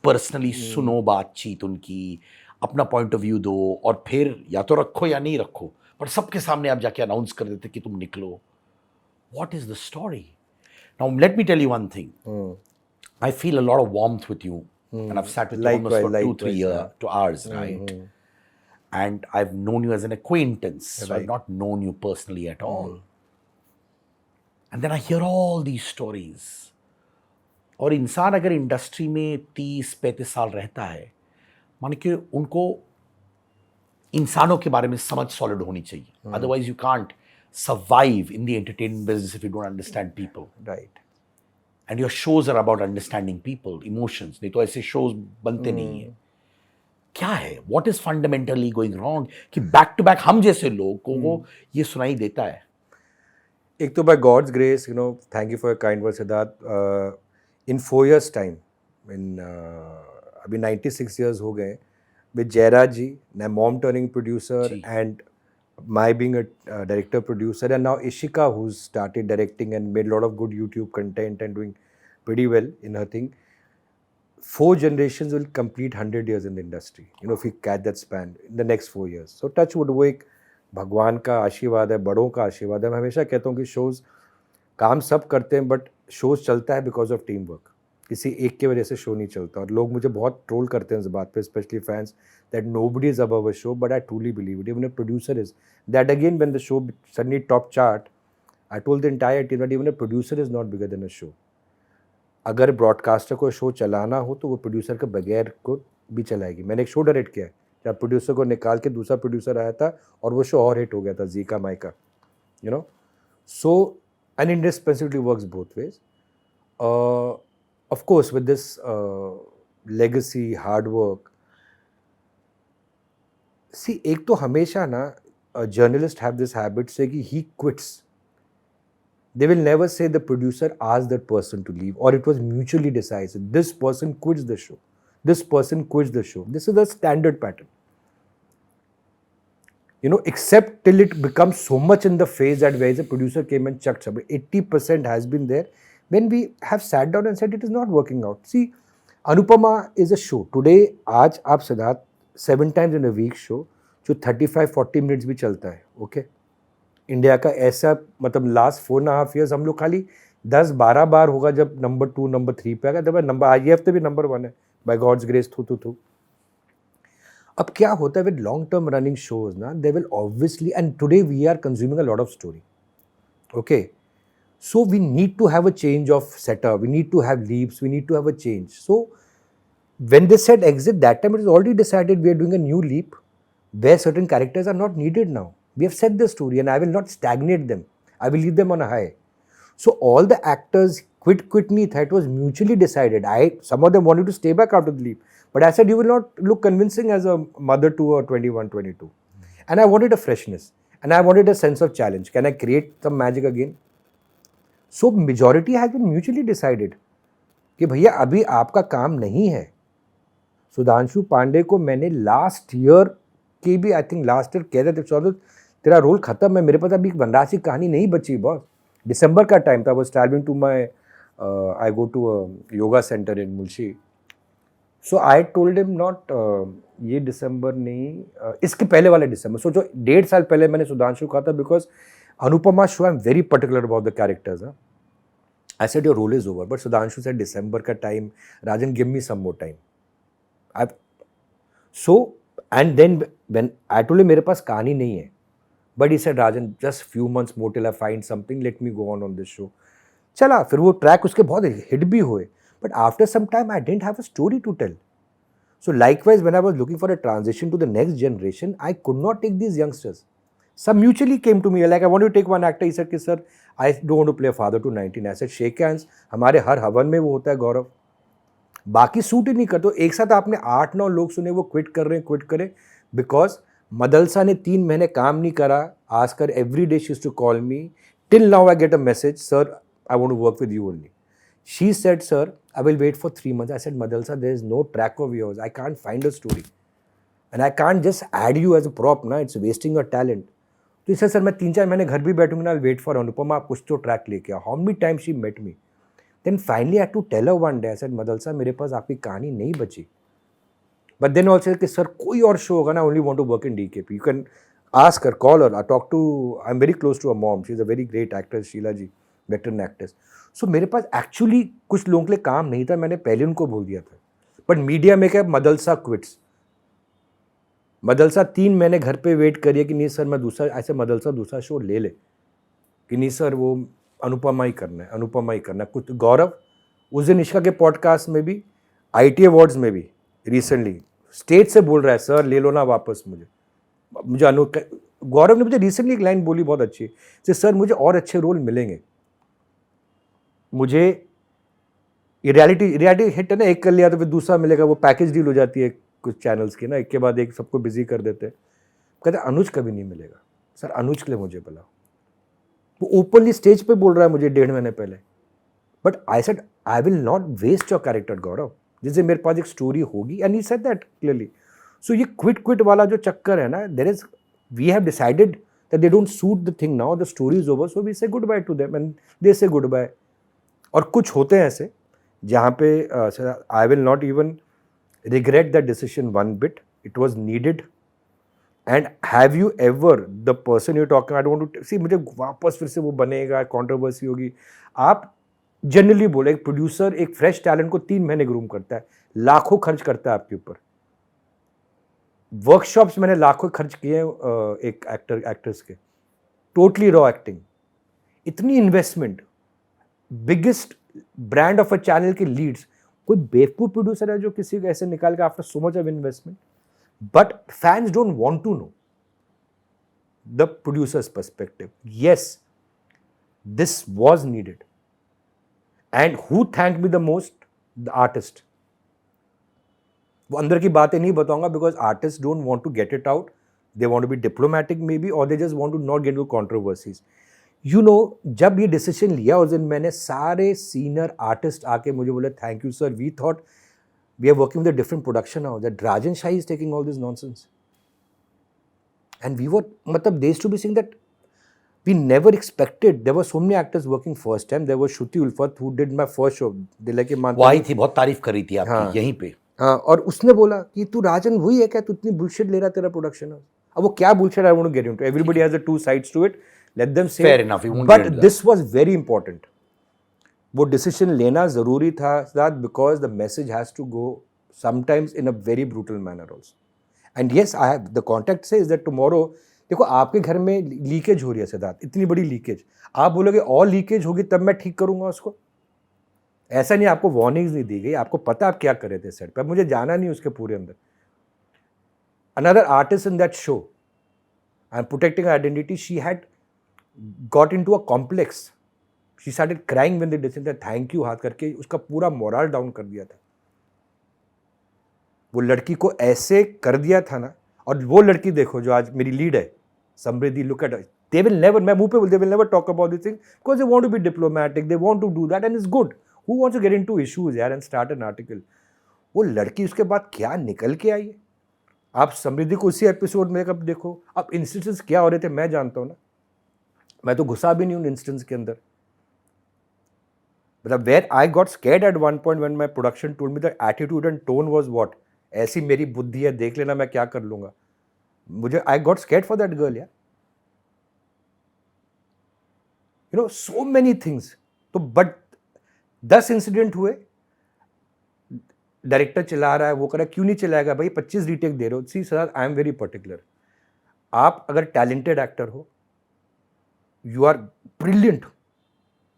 पर्सनली सुनो बातचीत उनकी, अपना पॉइंट ऑफ व्यू दो, और फिर या तो रखो या नहीं रखो, पर सबके सामने आप जाके अनाउंस कर देते कि तुम निकलो। What is the story? Now let me tell you one thing, I feel a lot of warmth with you, and I have sat with you almost for 2-3 hours, right? And I've known you as an acquaintance, so I've not known you personally at all. And then I hear all these stories. और इंसान अगर industry में 30-35 साल रहता है, माने कि उनको इंसानों के बारे में समझ सॉलिड होनी चाहिए, otherwise you can't survive in the entertainment business if you don't understand people, right? And your shows are about understanding people, emotions, नहीं तो ऐसे शोज बनते नहीं है। क्या है, what is fundamentally going wrong कि बैक टू बैक हम जैसे लोगों को ये सुनाई देता है? एक तो by god's grace, thank you for your kind word Siddharth, in 4 years time, in अभी 96 years हो गए with Jayraj ji, my mom turning producer ji. and my being a director producer, and now Ishika who's started directing and made a lot of good YouTube content and doing pretty well in her thing. 4 generations will complete 100 years in the industry, if we catch that span in the next 4 years. So touch wood, वो एक भगवान का आशीर्वाद है, बड़ों का आशीर्वाद है. मैं हमेशा कहता हूँ कि शोज़ काम सब करते हैं बट शोज़ चलता है बिकॉज ऑफ टीम वर्क. किसी एक की वजह से शो नहीं चलता. और लोग मुझे बहुत ट्रोल करते हैं इस बात पे, specially fans, that nobody is above a show, but I truly believe it. Even a producer is that. Again when the show suddenly top chart, I told the entire team that even a producer is not bigger than a show. अगर broadcaster को show चलाना हो तो वो producer के बगैर को भी चलाएगी. मैंने एक शो डायरेक्ट किया है जब प्रोड्यूसर को निकाल के दूसरा प्रोड्यूसर आया था और वो शो और हिट हो गया था, जी का माइका, so an indispensably works both ways. Of course, with this legacy, hard work, see, एक तो हमेशा ना journalists have this habit say कि he quits. They will never say the producer asked that person to leave or it was mutually decided. This person quits the show. This person quits the show. This is the standard pattern. Except till it becomes so much in the face that where the producer came and chucked somebody. 80% has been there. When we have sat down and said it is not working out. See, Anupama is a show. Today, आज आप Siddharth 7 times in a week show जो 35-40 minutes भी चलता है. Okay, India का ऐसा, मतलब last 4.5 years हम लोग खाली 10-12 बार होगा जब नंबर 2 नंबर 3 पे आएगा. तब नंबर आज ये हफ्ते भी नंबर 1 है बाय गॉड्स ग्रेस. थू. अब क्या होता है with long term running shows ना, they will obviously, and today we are consuming a lot of story. Okay, so we need to have a change of setup, we need to have leaps, we need to have a change. So when they said exit, that time it was already decided we are doing a new leap where certain characters are not needed now. We have set the story and I will not stagnate them, I will leave them on a high. So all the actors quit nahi tha, it was mutually decided. Some of them wanted to stay back after the leap, but I said you will not look convincing as a mother to a 21-22, and I wanted a freshness and I wanted a sense of challenge. Can I create some magic again? So majority has been mutually decided कि भैया अभी आपका काम नहीं है. सुधांशु पांडे को मैंने last year के भी, आई थिंक लास्ट ईयर कह रहे थे तेरा रोल खत्म है, मेरे पास अभी वनराज की कहानी नहीं बची बॉस. दिसंबर का टाइम था, was traveling to my I go to a yoga center in Mulshi. So I told him not ये दिसंबर नहीं, इसके पहले वाले दिसंबर. सो जो 1.5 साल पहले मैंने सुधांशु कहा था, because Anupama show I'm very particular about the characters. I said your role is over, but Sudhanshu said December का time, Rajan give me some more time. So and then when I told him मेरे पास कहानी नहीं है, but he said Rajan just few months more till I find something, let me go on this show. चला, फिर वो track उसके बहुत hit भी हुए, but after some time I didn't have a story to tell. So likewise when I was looking for a transition to the next generation, I could not take these youngsters. Some mutually came to me like I want to take one actor. He said कि sir I don't want to play a father to 19. I said shake hands. हमारे हर हवन में वो होता है गौरव. बाकी suit ही नहीं करते. एक साथ आपने 8-9 लोग सुने वो क्विट कर रहे हैं, क्विट करें बिकॉज मदलसा ने 3 महीने काम नहीं करा. Ask her every day she used to call me. Till now I get a message, sir I want to work with you only. She said, sir, I will wait for 3 months. I said, Madalsa, there is no track of yours. I can't find a story. And I can't just add you as a prop, na. It's wasting your talent. तो इसे sir मैं 3-4 महीने घर भी बैठूंगी ना, wait for Anupama, आप कुछ तो ट्रैक लेके आओ. How many time she met me. Then finally I had to tell her one day, I said Madalsa मेरे पास आपकी कहानी नहीं बची. बट देन ऑल्सो कि सर कोई और शो होगा ना, only want to work in DKP. You can ask her, call her. I talk to, I am very close to a mom, she is a very great actress, Sheela ji, veteran actress. सो मेरे पास actually कुछ लोगों के लिए काम नहीं था, मैंने पहले उनको बोल दिया था. बट मीडिया में क्या, मदलसा क्विट्स. मदलसा 3 महीने घर पे वेट करिए कि नहीं सर मैं दूसरा, ऐसे मदलसा दूसरा शो ले ले कि नहीं सर वो अनुपमा ही करना है, अनुपमा ही करना है. कुछ गौरव उस दिन निष्का के पॉडकास्ट में भी, IT अवार्ड्स में भी रिसेंटली स्टेज से बोल रहा है सर ले लो ना वापस मुझे. गौरव ने मुझे रिसेंटली एक लाइन बोली बहुत अच्छी, सर मुझे और अच्छे रोल मिलेंगे. मुझे ये रियलिटी हिट है ना, एक कर लिया तो फिर दूसरा मिलेगा, वो पैकेज डील हो जाती है कुछ चैनल्स की ना, एक के बाद एक सबको बिजी कर देते। कहते अनुज कभी नहीं मिलेगा। सर अनुज के लिए मुझे बुलाओ। वो ओपनली स्टेज पे बोल रहा है मुझे 1.5 महीने पहले। But I said I will not waste your character Gaurav, जिससे मेरे पास एक स्टोरी होगी, and he said that clearly. So ये क्विट वाला जो चक्कर है ना, there is, we have decided that they don't suit the thing now, the story is over, so we say goodbye to them and they say goodbye. और कुछ होते हैं ऐसे जहाँ पे I will not even regret that decision one bit. It was needed. And have you ever, the person you're talking, I don't want to see, मुझे वापस फिर से वो बनेगा, कंट्रोवर्सी होगी। आप जनरली बोले एक प्रोड्यूसर एक फ्रेश टैलेंट को 3 महीने ग्रूम करता है, लाखों खर्च करता है आपके ऊपर। वर्कशॉप्स मैंने लाखों खर्च किए एक एक्टर्स के, टोटली रॉ एक्टिंग, इतनी investment, biggest brand of a channel के लीड्स। कोई बेवकूफ प्रोड्यूसर है जो किसी को ऐसे निकाल के after so much of investment? But fans don't want to know the producers perspective. Yes, this was needed, and who thank me the most? The artist. वो अंदर की बातें नहीं बताऊंगा because artist don't want to get it out, they want to be diplomatic may be, और they just want to not get into controversies. You know, जब ये decision लिया उस दिन, मैंने सारे सीनियर आर्टिस्ट आके मुझे बोले thank you sir, we thought we are working with a different production house, that Rajan Shahi is taking all this nonsense, and we were, मतलब they used to be saying that we never expected. There were so many actors working first time. There was Shruti Ulfat who did my first show. They like वो आई थी, बहुत तारीफ करी थी आपकी। हाँ, यहीं पे। हाँ, और उसने बोला कि तू राजन वही है क्या, तू इतनी बुलशिट ले रहा तेरा प्रोडक्शन हाउस? अब वो क्या bullshit, I want to get into, everybody has a two sides to it, let them say. Fair enough, we won't but get into this was very important. वो डिसीजन लेना जरूरी था that, because the message has to go sometimes in a very brutal manner also. And yes, I have the contact says that tomorrow, देखो आपके घर में leakage हो रही है सिद्धार्थ, इतनी बड़ी लीकेज, आप बोलोगे और लीकेज होगी तब मैं ठीक करूंगा उसको? ऐसा नहीं, आपको वार्निंग्स नहीं दी गई, आपको पता आप क्या कर रहे थे सेट पे, मुझे जाना नहीं उसके पूरे अंदर। Another artist in that show, I am protecting identity, she had got into a complex, she started crying when they did thank you हाथ करके, उसका पूरा मोरल डाउन कर दिया था। वो लड़की को ऐसे कर दिया था ना, और वो लड़की देखो जो आज मेरी लीड है, Samriddhi, look at, they will never, मैं मुंह पे बोल, they will never talk about this thing because they want to be diplomatic, they want to do that and it's good. Who wants to get into issues यार and start an article? वो लड़की उसके बाद क्या निकल के आई है, आप समृद्धि को उसी एपिसोड में कब देखो, अब इंसिडेंट्स क्या हो रहे थे मैं जानता हूँ ना, मैं तो घुसा भी नहीं उन इंसिडेंट्स के अंदर। मतलब where I got scared at one point when my production told me the attitude and tone was what, ऐसी मेरी बुद्धि है, देख लेना मैं क्या कर लूंगा। मुझे, I got scared for that girl यार, you know, so many things. तो बट 10 इंसिडेंट हुए, डायरेक्टर चला रहा है, वो कर रहा है, क्यों नहीं चलाएगा भाई, 25 रीटेक दे रहे हो। See sir, I am very particular, आप अगर टैलेंटेड एक्टर हो, यू आर ब्रिलियंट,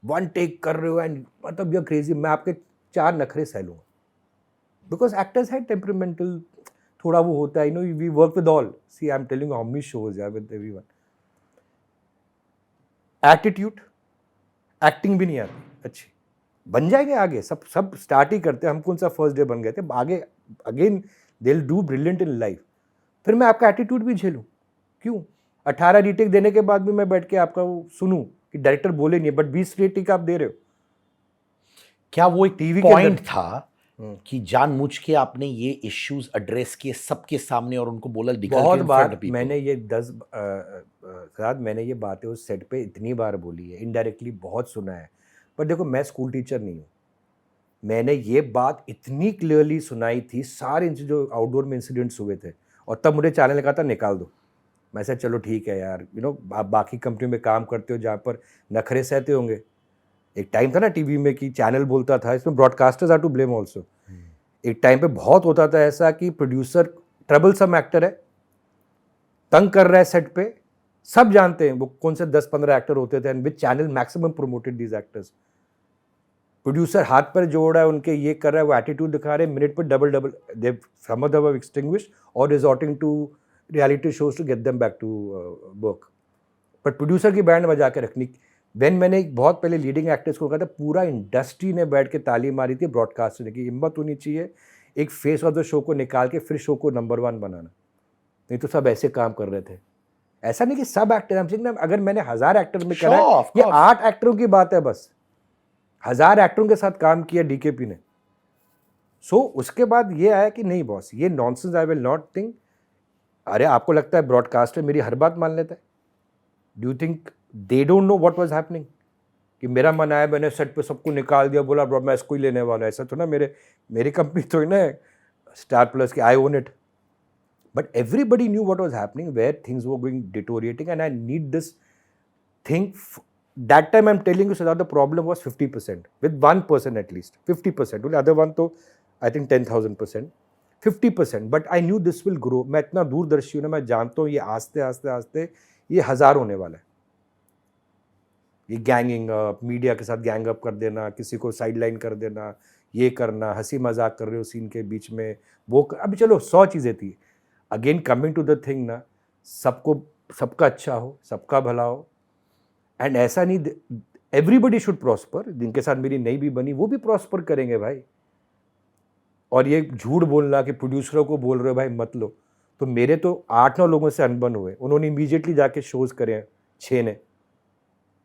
1 टेक कर रहे हो एंड मतलब यू आर क्रेजी, मैं आपके 4 नखरे सह लूंगा, बिकॉज एक्टर्स है टेम्परामेंटल, थोड़ा वो होता है, you know, we work with all. See I am telling how many shows यार विद एवरीवन। एटीट्यूड, एक्टिंग भी नहीं आती अच्छी, बन जाएंगे आगे, सब स्टार्ट ही करते हैं, हम कौन सा फर्स्ट डे बन गए थे, आगे again they will do brilliant in life. फिर मैं आपका एटीट्यूड भी झेलूं क्यों? 18 रीटेक देने के बाद भी मैं बैठ के आपका वो सुनूं कि डायरेक्टर बोले नहीं है, बट 20 रीटेक आप दे रहे हो। क्या वो एक टीवी पॉइंट था कि जानबूझ के आपने ये इश्यूज एड्रेस किए सबके सामने और उनको बोला निकल बहुत के बार मैंने ये 10 साथ मैंने ये बातें उस सेट पे इतनी बार बोली है, इनडायरेक्टली बहुत सुना है। पर देखो, मैं स्कूल टीचर नहीं हूँ, मैंने ये बात इतनी क्लियरली सुनाई थी, सारे जो आउटडोर में इंसिडेंट्स हुए थे, और तब मुझे चैनल लगा था निकाल दो। मैं से चलो ठीक है यार, यू नो, आप बाकी कंपनी में काम करते हो जहाँ पर नखरे सहते होंगे। एक टाइम था ना टीवी में कि चैनल बोलता था, इसमें broadcasters are to blame also. एक टाइम पे बहुत होता था ऐसा कि प्रोड्यूसर ट्रबलसम एक्टर है, तंग कर रहा है सेट पे, सब जानते हैं वो कौन से 10-15 एक्टर होते थे, and which channel maximum promoted these actors. Producer हाथ पर जोड़ रहा है उनके, ये कर रहा है, वो एटीट्यूड दिखा रहे हैं, मिनट पर double they some of them have extinguished और resorting to reality shows to get them back to work. पर प्रोड्यूसर की बैंड बजा के रखनी। व्हेन मैंने बहुत पहले लीडिंग एक्टर्स को कहा था, पूरा इंडस्ट्री ने बैठ के ताली मारी थी ब्रॉडकास्टर की, हिम्मत होनी चाहिए एक फेस ऑफ द शो को निकाल के फिर शो को नंबर 1 बनाना। नहीं तो सब ऐसे काम कर रहे थे। ऐसा नहीं कि सब एक्टर, अगर मैंने 1000 एक्टर में करा है, ये 8 एक्टरों की बात है बस। 1000 एक्टरों के साथ काम किया डीकेपी ने। सो उसके बाद ये आया कि नहीं बॉस, ये nonsense, I will not think. अरे आपको लगता है ब्रॉडकास्टर मेरी हर बात मान लेता है? Do you think they don't know what was happening? कि मेरा मन आया, मैंने सेट पे सबको निकाल दिया, बोला ब्रो मैं इसको ही लेने वाला। ऐसा तो ना, मेरी कंपनी तो है ना स्टार प्लस की, I own it. But everybody knew what was happening, where things were going deteriorating, and I need this thing. That time I'm telling you, Siddharth, the problem was 50%, with one person at least, 50%. The other one, तो I think 10,000%, 50%. But I knew this will grow. मैं इतना दूरदर्शी हूँ ना, मैं जानता हूँ ये आस्ते आस्ते आस्ते ये 1000 होने वाला है। ये गैंगिंग अप, मीडिया के साथ गैंग अप कर देना, किसी को साइडलाइन कर देना, ये करना, हंसी मजाक कर रहे हो सीन के बीच में, अभी चलो 100 चीज़ें थी। Again coming to the thing ना, सबका अच्छा हो, सबका भला हो। एंड ऐसा नहीं, एवरीबडी शुड प्रॉस्पर। जिनके साथ मेरी नहीं भी बनी वो भी प्रॉस्पर करेंगे भाई। और ये झूठ बोलना कि प्रोड्यूसरों को बोल रहे हो भाई मत लो, तो मेरे तो 8-9 लोगों से अनबन हुए, उन्होंने इमीडिएटली जाके शोज करे 6 ने।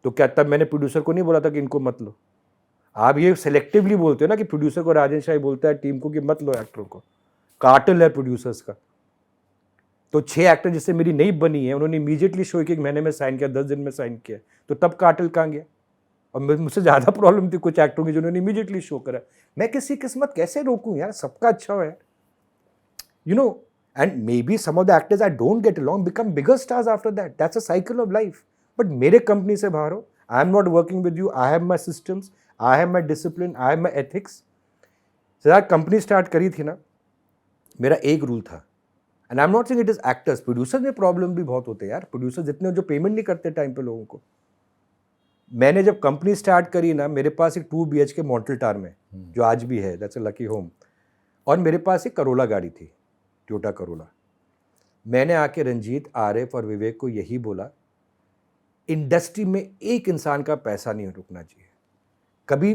तो क्या तब मैंने प्रोड्यूसर को नहीं बोला था कि इनको मत लो? आप ये सेलेक्टिवली बोलते हो ना कि प्रोड्यूसर को राजन शाही बोलता है टीम को कि मत लो एक्टरों को, कार्टेल है प्रोड्यूसर्स का। तो 6 एक्टर जिससे मेरी नहीं बनी है, उन्होंने इमीडिएटली शो 1 महीने में साइन किया, 10 दिन में साइन किया, तो तब कार्टेल कहाँ गया? और मुझसे ज़्यादा प्रॉब्लम थी कुछ एक्टरों की जिन्होंने इमीडिएटली शो करा। मैं किसी किस्मत कैसे रोकूं यार, सबका अच्छा हो यार, you know. And maybe some of the actors I don't get along become bigger stars after that, that's a cycle of life. But मेरे कंपनी से बाहर हो, I am not working with you, I have my systems, I have my discipline, I have my ethics. जरा company start करी थी ना, मेरा एक रूल था, and I am not saying it is actors, producer में प्रॉब्लम भी बहुत होते हैं यार। प्रोड्यूसर जितने जो पेमेंट नहीं करते टाइम पे लोगों को। मैंने जब कंपनी स्टार्ट करी ना, मेरे पास एक 2 BHK मॉन्टल टार में, जो आज भी है, दैट्स अ लकी होम, और मेरे पास एक करोला गाड़ी थी, टोयोटा करोला। मैंने आके रंजीत, आरिफ और विवेक को यही बोला, इंडस्ट्री में एक इंसान का पैसा नहीं रुकना चाहिए। कभी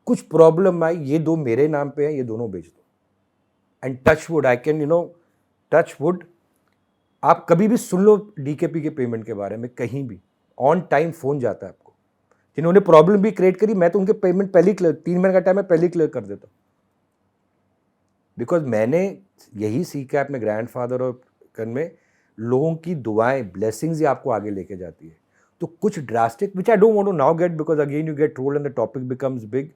कुछ प्रॉब्लम आई, ये 2 मेरे नाम पे हैं, ये दोनों बेच दो। And touch wood, I can touch wood, आप कभी भी सुन लो डीकेपी के पेमेंट के बारे में, कहीं भी ऑन टाइम फोन जाता है आपको। जिन्होंने प्रॉब्लम भी क्रिएट करी, मैं तो उनके पेमेंट पहले ही क्लियर, 3 महीने का टाइम है, पहले ही क्लियर कर देता हूँ। बिकॉज मैंने यही सीखा है अपने ग्रैंडफादर और में, लोगों की दुआएं, ब्लेसिंग्स ही आपको आगे लेके जाती है। तो कुछ drastic, which I don't want to now get, because again you get trolled and the topic becomes big.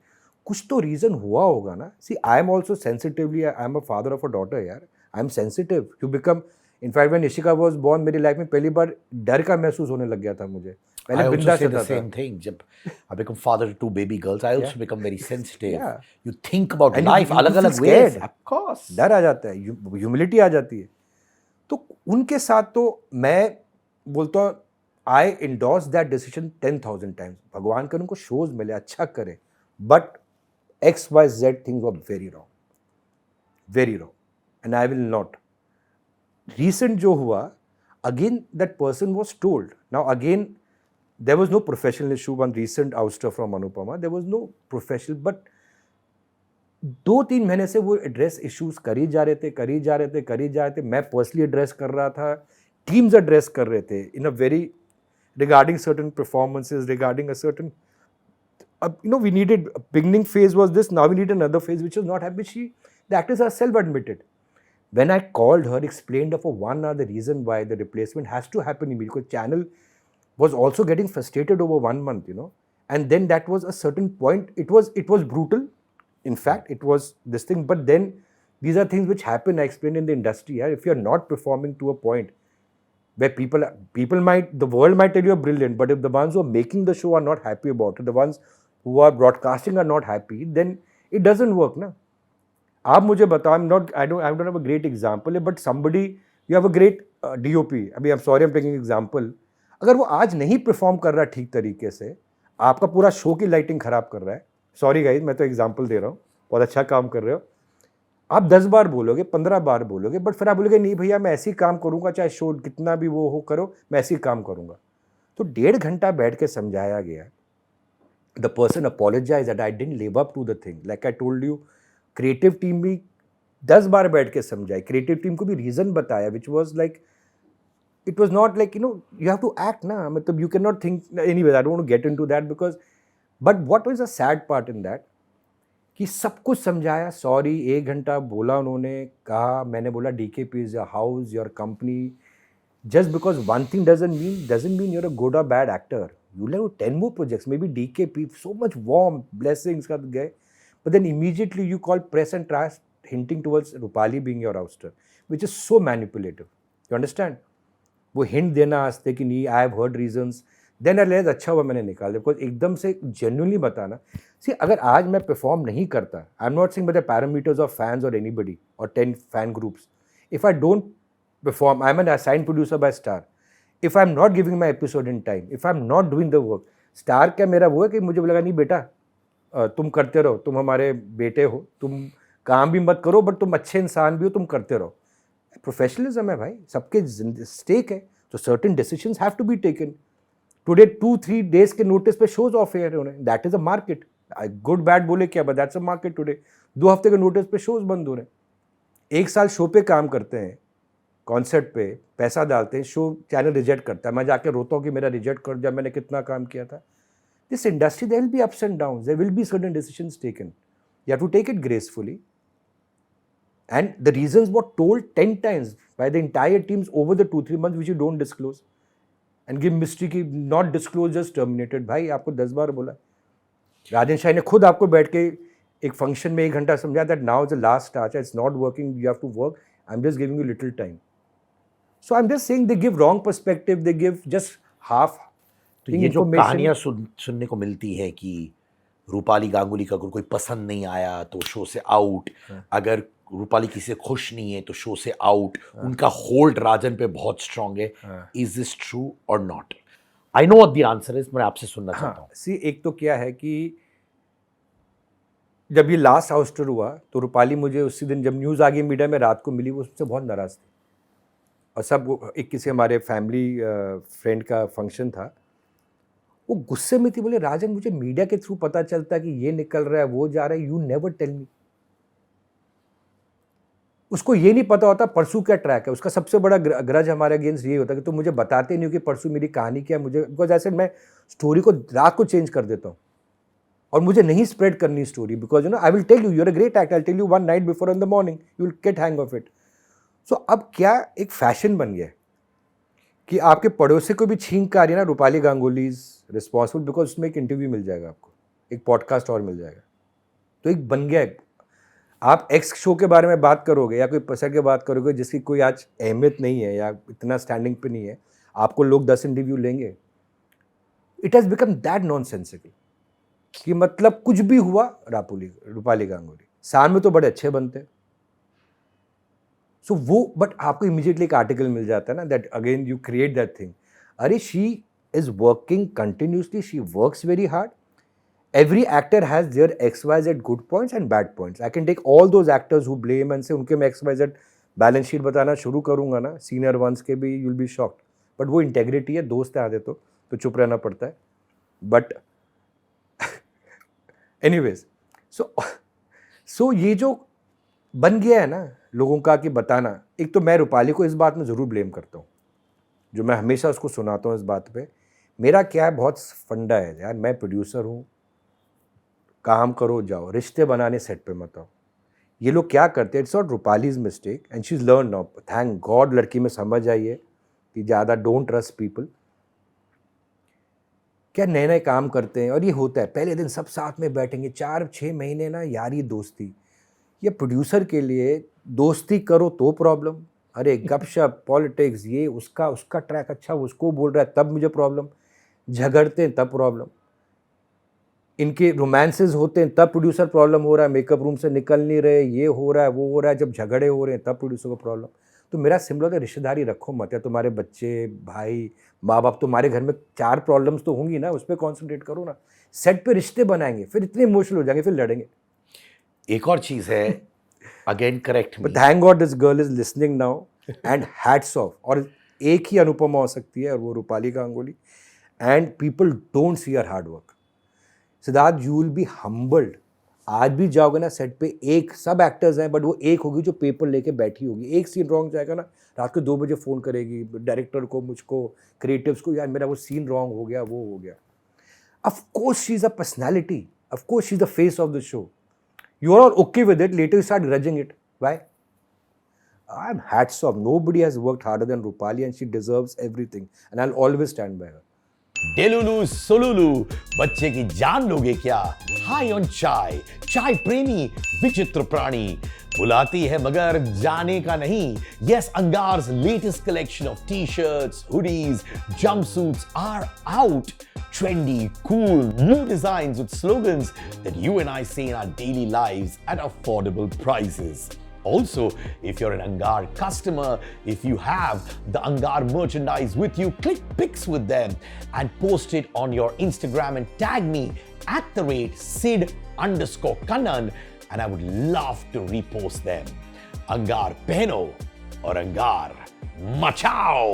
कुछ तो रीजन हुआ होगा ना। See I am also sensitively, I am a father of a daughter यार, I am sensitive. You become, in fact when Ishika was born, मेरी life में पहली बार डर का महसूस होने लग गया था मुझे। पहले बिंदास रहता था। same thing. जब I become father to 2 baby girls, I also become very sensitive. Yeah. You think about And life you अलग-अलग feel ways. scared. Of course. डर आ जाता है, ह्यूमिलिटी आ जाती है। तो उनके साथ तो मैं बोलता हूँ, आई इंडोर्स दैट डिसीजन 10,000 टाइम्स। भगवान करे उनको शोज मिले, अच्छा करे, but XYZ things were very wrong, very wrong, and I will not. Recent जो हुआ, again that person was told, now again there was no professional issue on recent ouster from Anupama, there was no professional, but 2-3 महीने से वो address issues करी जा रहे थे। मैं पर्सनली एड्रेस कर रहा था, टीम्स एड्रेस कर रहे थे in a very, regarding certain performances, regarding a certain, we needed, beginning phase was this, now we need another phase which is not happy. The actors are self-admitted. When I called her, explained for 1 hour the reason why the replacement has to happen immediately, because channel was also getting frustrated over 1 month, and then that was a certain point, it was brutal, in fact it was this thing, but then these are things which happen, I explained, in the industry. If you're not performing to a point where people might, the world might tell you're brilliant, but if the ones who are making the show are not happy about it, the ones who are broadcasting are not happy, then it doesn't work na. आप मुझे बताओ, I don't have a great example, but somebody, you have a great DOP, अभी I'm sorry I'm taking example, अगर वो आज नहीं perform कर रहा ठीक तरीके से, आपका पूरा शो की लाइटिंग खराब कर रहा है, सॉरी गाइस मैं तो एग्जांपल दे रहा हूँ, बहुत अच्छा काम कर रहे हो, आप 10 बार बोलोगे, 15 बार बोलोगे, बट फिर आप बोलोगे नहीं भैया मैं ऐसे ही काम करूँगा, चाहे शो कितना भी वो हो करो, मैं ऐसे ही काम करूँगा। तो 1.5 घंटा बैठ के समझाया गया, the person apologise that I didn't live up to the thing, like I told you, creative team भी 10 बार बैठ के समझाई, क्रिएटिव टीम को भी रीजन बताया, which was like, it was not like, you have to act na, matlab you cannot think, anyways I don't want to get into that because, but what was the sad part in that कि सब कुछ समझाया, sorry 1 घंटा बोला उन्होंने, कहा, मैंने बोला DKP is your house, your company, just because one thing doesn't mean you're a good or bad actor. You'll have 10 more projects, maybe DKP, so much warm blessings का गए, but then immediately you call press and try hinting towards Rupali being your ouster, which is so manipulative. You understand? वो hint देना आस्ते कि नहीं, I have heard reasons, then I realise अच्छा हुआ मैंने निकाल दिया, बिकॉज एकदम से जेन्युइनली बताना, सी अगर आज मैं परफॉर्म नहीं करता, I am not saying by the parameters of fans or anybody or 10 fan groups, if I don't perform, I am an assigned producer by Star, if I am not giving my episode in time, if I am not doing the work, Star क्या मेरा वो है कि मुझे लगा नहीं बेटा तुम करते रहो, तुम हमारे बेटे हो, तुम काम भी मत करो बट तुम अच्छे इंसान भी हो, तुम करते रहो, प्रोफेशनलिज्म है भाई, सबके स्टेक है, तो certain decisions have to be taken. Today 2-3 days के नोटिस पे शोज ऑफ एयर होने, that is a market, good bad बोले क्या, but that's a market. Today 2 हफ्ते के नोटिस पे शोज बंद हो रहे हैं, 1 साल शो पे काम करते हैं, कॉन्सर्ट पे पैसा डालते हैं, शो चैनल रिजेक्ट करता है, मैं जाके रोता हूँ कि मेरा रिजेक्ट कर दिया, मैंने कितना काम किया था. This industry there will be ups and downs, there will be certain decisions taken, you have to take it gracefully. And the reasons were told 10 times by the entire teams over the 2-3 months, which you don't disclose. And give mystery की not disclosed, just terminated. भाई आपको 10 बार बोला. राजन शाही ने खुद आपको बैठ के एक फंक्शन में 1 घंटा समझाया that now is the last touch, it's not working, you have to work, I'm just giving you little time. So I'm just saying they give wrong perspective, they give just half. तो ये जो कहानियाँ सुनने को मिलती है कि रूपाली गांगुली का अगर कोई पसंद नहीं आया तो शो से आउट, अगर रूपाली किसी से खुश नहीं है तो शो से आउट, उनका होल्ड राजन पे बहुत स्ट्रांग है, इज दिस ट्रू और not? I know what the answer is, मैं आपसे सुनना चाहता हूँ. सी एक तो क्या है कि जब ये लास्ट हाउस टूर हुआ तो रूपाली मुझे उसी दिन जब न्यूज़ आ गई मीडिया में रात को मिली, वो उससे बहुत नाराज़ थी, और सब एक किसी हमारे फैमिली फ्रेंड का फंक्शन था, वो गुस्से में थी, बोले राजन मुझे मीडिया के थ्रू पता चलता है कि ये निकल रहा है, वो जा रहा है, यू नेवर टेल मी. उसको ये नहीं पता होता परसों क्या ट्रैक है, उसका सबसे बड़ा ग्रज हमारे अगेंस्ट ये होता है कि तुम मुझे बताते नहीं हो कि परसों मेरी कहानी क्या है. मुझे बिकॉज ऐसे मैं स्टोरी को रात को चेंज कर देता हूँ और मुझे नहीं स्प्रेड करनी story, because I will tell you you are a great actor, I tell you one night before in the morning, you will get hang of it. So अब क्या एक फैशन बन गया कि आपके पड़ोसी को भी छींक आ रही है ना, Rupali Ganguly is responsible, because उसमें एक इंटरव्यू मिल जाएगा आपको, एक पॉडकास्ट और मिल जाएगा, तो एक बन गया. आप एक्स शो के बारे में बात करोगे या कोई पर्सन की बात करोगे जिसकी कोई आज अहमियत नहीं है या इतना स्टैंडिंग पे नहीं है, आपको लोग 10 इंटरव्यू लेंगे. It has become that nonsensical कि मतलब कुछ भी हुआ रूपाली गांगुली, साल में तो बड़े अच्छे बनते. सो वो बट आपको इमीडिएटली एक आर्टिकल मिल जाता है ना, that again you create that thing, अरे she is working continuously, she works very hard. Every actor has their XYZ good points and bad points. I can take all those actors who blame and say उनके मैं XYZ balance sheet बताना शुरू करूँगा ना, senior once के भी, you'll be shocked. But वो integrity है, दोस्त है आधे तो चुप रहना पड़ता है. बट एनीवेज, सो ये जो बन गया है ना लोगों का कि बताना, एक तो मैं रूपाली को इस बात में ज़रूर ब्लेम करता हूँ, जो मैं हमेशा उसको सुनाता हूँ इस बात पे. मेरा क्या है, बहुत फंडा है यार, मैं प्रोड्यूसर हूँ, काम करो जाओ, रिश्ते बनाने सेट पे मत आओ. ये लोग क्या करते हैं, it's not Rupali's mistake and she is learn now, thank God लड़की में समझ आई है कि ज़्यादा डोंट ट्रस्ट पीपल. क्या नए नए काम करते हैं और ये होता है, पहले दिन सब साथ में बैठेंगे, 4-6 महीने ना यारी दोस्ती. ये प्रोड्यूसर के लिए दोस्ती करो तो प्रॉब्लम, अरे गपशप पॉलिटिक्स, ये उसका ट्रैक अच्छा, उसको बोल रहा है तब मुझे प्रॉब्लम, झगड़ते हैं तब प्रॉब्लम, इनके रोमांसेस होते हैं तब प्रोड्यूसर प्रॉब्लम हो रहा है, मेकअप रूम से निकल नहीं रहे, ये हो रहा है वो हो रहा है, जब झगड़े हो रहे हैं तब प्रोड्यूसर को प्रॉब्लम. तो मेरा सिमिलर है, रिश्तेदारी रखो मत, या तुम्हारे बच्चे भाई माँ बाप, तुम्हारे घर में 4 प्रॉब्लम्स तो होंगी ना, उस पर कॉन्सेंट्रेट करो ना. सेट पे रिश्ते बनाएंगे, फिर इतने इमोशनल हो जाएंगे, फिर लड़ेंगे. एक और चीज़ है, again correct me, thank God this girl is listening now and hats off. और एक ही अनुपमा हो सकती है और वो Rupali Ganguly, and people don't see her hard work. Siddharth, you will be humbled. आज भी जाओगे ना सेट पे, एक सब एक्टर्स हैं बट वो एक होगी जो पेपर लेके बैठी होगी, एक सीन रॉन्ग जाएगा ना रात को 2 बजे फ़ोन करेगी डायरेक्टर को, मुझको, क्रिएटिव्स को, यार मेरा वो सीन रॉन्ग हो गया, वो हो गया. Of course she is a personality, of course she is the face of the show. You are okay with it, later you start grudging it. Why? I'm hats off. Nobody has worked harder than Rupali and she deserves everything. And I'll always stand by her. डेलुलू सोलुलू, बच्चे की जान लोगे क्या? High on चाय, चाय प्रेमी विचित्र प्राणी, बुलाती है मगर जाने का नहीं. Yes, Angar's latest collection of t-shirts, hoodies, jumpsuits are out. Trendy, cool, new designs with slogans that you and I see in our daily lives at affordable prices. Also, if you're an Angar customer, if you have the Angar merchandise with you, click pics with them and post it on your Instagram and tag me at @Sid_Kannan and I would love to repost them. Angar pehno और Angar मचाओ.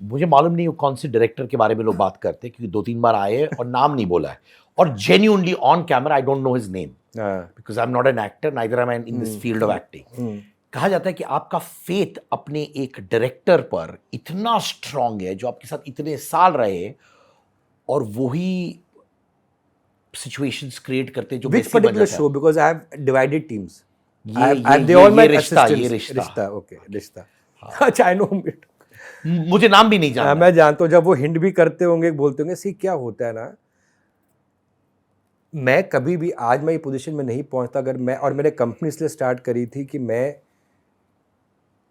मुझे मालूम नहीं वो कौन से director के बारे में लोग बात करते हैं, क्योंकि 2-3 बार आए और नाम नहीं बोला है, और genuinely on camera I don't know his name because I am not an actor, neither am I in this field of acting. कहा जाता है कि आपका फेथ अपने एक डायरेक्टर पर इतना स्ट्रांग है जो आपके साथ इतने साल रहे और वही सिचुएशंस क्रिएट करते हैं जो Which particular show? Because I have divided teams. रिश्ता. Okay, रिश्ता. अच्छा, I know it. मुझे नाम भी नहीं जानता. मैं जानता हूँ, जब वो हिंट भी करते होंगे, बोलते होंगे, सी क्या होता है ना, मैं कभी भी आज मैं ये पोजीशन में नहीं पहुंचता अगर मैं, और मैंने कंपनी इसलिए स्टार्ट करी थी कि मैं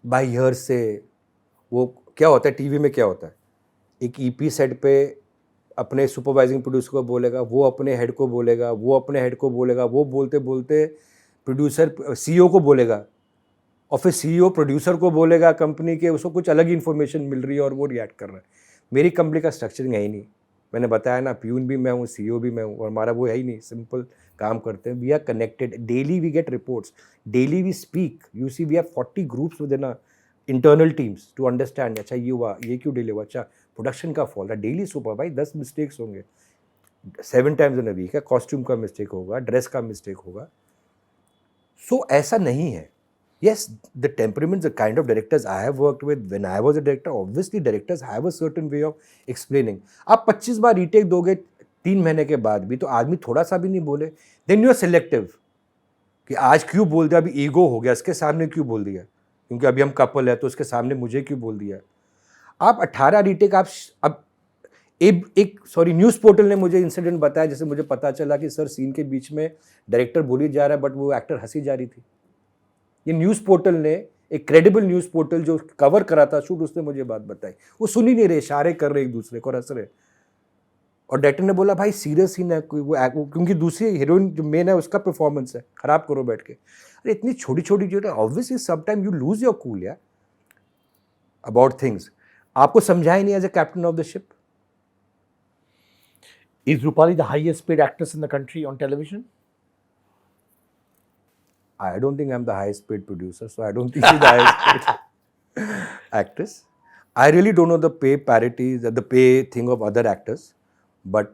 बाय ईयर से, वो क्या होता है टीवी में, क्या होता है, एक ईपी सेट पे अपने सुपरवाइजिंग प्रोड्यूसर को बोलेगा, वो अपने हेड को बोलेगा, वो अपने हेड को बोलेगा, वो बोलते बोलते प्रोड्यूसर सीईओ को बोलेगा, और फिर सीईओ प्रोड्यूसर को बोलेगा कंपनी के, उसको कुछ अलग इन्फॉर्मेशन मिल रही है और वो रिएक्ट कर रहा है. मेरी कंपनी का स्ट्रक्चरिंग है ही नहीं. मैंने बताया ना, प्यून भी मैं हूँ, सीईओ भी मैं हूँ, और हमारा वो है ही नहीं, सिंपल काम करते हैं. We are connected, daily we get reports, daily we speak. You see we have 40 groups within internal teams to understand, अच्छा ये हुआ, ये क्यों डिले हुआ, अच्छा प्रोडक्शन का फॉल्ट है, डेली सुपर भाई 10 मिस्टेक्स होंगे 7 टाइम्स इन अ वीक है, कॉस्ट्यूम का मिस्टेक होगा, ड्रेस का मिस्टेक होगा. सो ऐसा नहीं है. Yes, the temperaments, the kind of directors I have worked with when I was a director, obviously directors have a certain way of explaining. आप 25 बार retake दोगे 3 महीने के बाद भी तो आदमी थोड़ा सा भी नहीं बोले, then you are selective कि आज क्यों बोल दिया, अभी ईगो हो गया, इसके सामने क्यों बोल दिया, क्योंकि अभी हम कपल है तो उसके सामने मुझे क्यों बोल दिया. आप 18 रीटेक, आप अब एक न्यूज़ पोर्टल ने मुझे इंसिडेंट बताया, जैसे मुझे पता चला कि सर सीन के बीच में डायरेक्टर बोली जा रहा है बट वो एक्टर हंसी जा रही थी. ये न्यूज़ पोर्टल ने, एक क्रेडिबल न्यूज़ पोर्टल जो कवर करा था शूट, उसने मुझे बात बताई. वो सुन ही नहीं रहे, इशारे कर रहे एक दूसरे को, हंस रहे. और डायरेक्टर ने बोला भाई सीरियस सीन है कोई, वो क्योंकि दूसरी हीरोइन जो मेन है उसका परफॉर्मेंस है, खराब करो बैठ के. अरे इतनी छोटी छोटी चीज़ें, ऑब्वियसली सब time you lose your cool यार अबाउट थिंग्स. आपको समझाया नहीं as a captain of the ship. Is Rupali the highest paid actress in the country on television? I don't think I'm the highest paid producer, so I don't think she's the highest paid actress. I really don't know the pay parities, the pay thing of other actors, but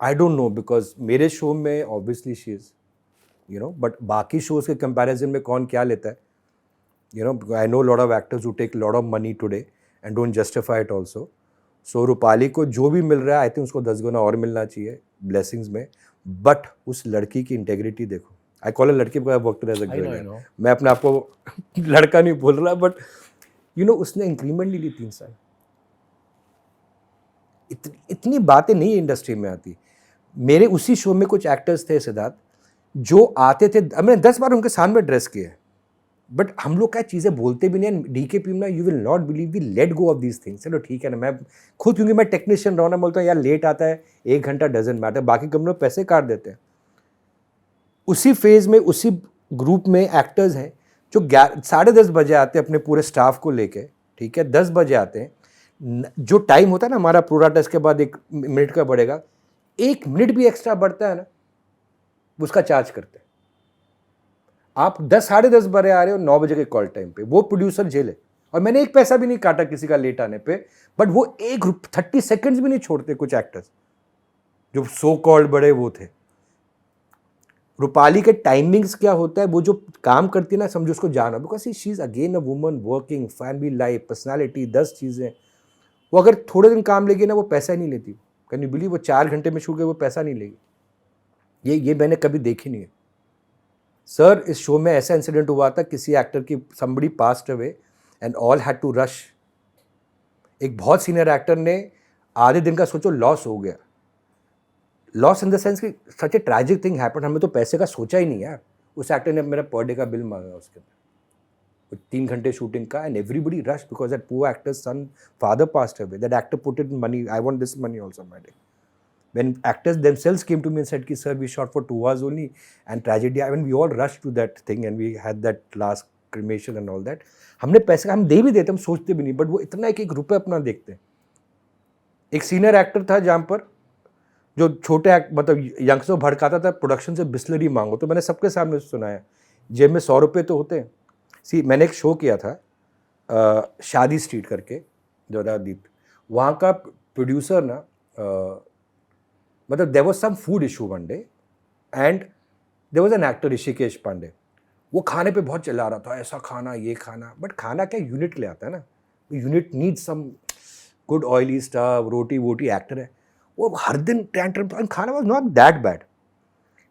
I don't know because मेरे show में obviously she is, you know, but बाकी shows के comparison में कौन क्या लेता है, you know, I know a lot of actors who take a lot of money today and don't justify it also. So Rupali को जो भी मिल रहा है, I think उसको 10 गुना और मिलना चाहिए blessings में. बट उस लड़की की इंटेग्रिटी देखो. आई कॉल लड़की का वक्त एज अ गर्ल. मैं अपने आप को लड़का नहीं बोल रहा, बट यू नो उसने इंक्रीमेंट ली 3 साल. इतनी बातें नहीं इंडस्ट्री में आती. मेरे उसी शो में कुछ एक्टर्स थे सिद्धार्थ, जो आते थे, मैंने 10 बार उनके सामने ड्रेस किए, बट हम लोग क्या चीज़ें बोलते भी नहीं. डीकेपी में you will not believe, we let go of these things. चलो ठीक है ना, मैं खुद क्योंकि मैं टेक्नीशियन रहा ना, बोलता हूँ यार लेट आता है 1 घंटा डजंट मैटर, बाकी कंपनी में पैसे काट देते हैं. उसी फेज में उसी ग्रुप में एक्टर्स हैं जो 10:30 बजे आते हैं अपने पूरे स्टाफ को लेके, ठीक है, 10 बजे आते हैं. जो टाइम होता है ना हमारा प्रोडा टेस्ट के बाद 1 मिनट का बढ़ेगा, 1 मिनट भी एक्स्ट्रा बढ़ता है ना, उसका चार्ज करते हैं. आप 10 साढ़े 10 बजे आ रहे हो 9 बजे के कॉल टाइम पे, वो प्रोड्यूसर झेले. और मैंने एक पैसा भी नहीं काटा किसी का लेट आने पे, बट वो 30 सेकंड्स भी नहीं छोड़ते कुछ एक्टर्स जो सो कॉल्ड बड़े वो थे। रूपाली के टाइमिंग्स क्या होता है, वो जो काम करती है ना, समझो उसको जाना, because she is again a woman working, family life, personality, 10 चीज़ें। वो अगर थोड़े दिन काम लेगी ना, वो पैसा ही नहीं लेती। कैन यू बिलीव, वो 4 घंटे में शूट गए, वो पैसा नहीं लेगी। ये मैंने कभी देखी नहीं है सर। इस शो में ऐसा इंसिडेंट हुआ था, किसी एक्टर की somebody passed away and all had to rush. एक बहुत सीनियर एक्टर ने आधे दिन का सोचो लॉस हो गया। लॉस इन द सेंस कि सच ए ट्रैजिक थिंग हैपन। हमने तो पैसे का सोचा ही नहीं यार। उस एक्टर ने मेरा पर डे का बिल मांगा उसके अंदर, 3 घंटे शूटिंग का, and everybody rush because that poor actors sun father passed away. That actor put it in money, I want this money also my day. When actors themselves came to me and said कि sir we shot for 2 hours only and tragedy, I mean we all rushed to that thing and we had that last cremation and all that. हमने पैसे हम दे भी देते, हम सोचते भी नहीं, बट वो इतना एक रुपए अपना देखते हैं। एक सीनियर एक्टर था जहाँ पर जो छोटे मतलब यंगस्टर भड़काता था, प्रोडक्शन से बिस्लरी मांगो, तो मैंने सबके सामने सुनाया, जेब में 100 रुपये तो होते हैं। मैंने एक शो किया था शादी स्ट्रीट करके, जोरादीप, वहाँ का प्रोड्यूसर ना मतलब there was some food issue one day and there was an actor Rishikesh Pandey, वो खाने पे बहुत चिल्ला रहा था, ऐसा खाना ये खाना, बट खाना क्या यूनिट के लिए आता है ना, unit need some good oily stuff, रोटी वोटी, एक्टर है वो हर दिन टैंट्रम, खाना वाज नॉट दैट बैड।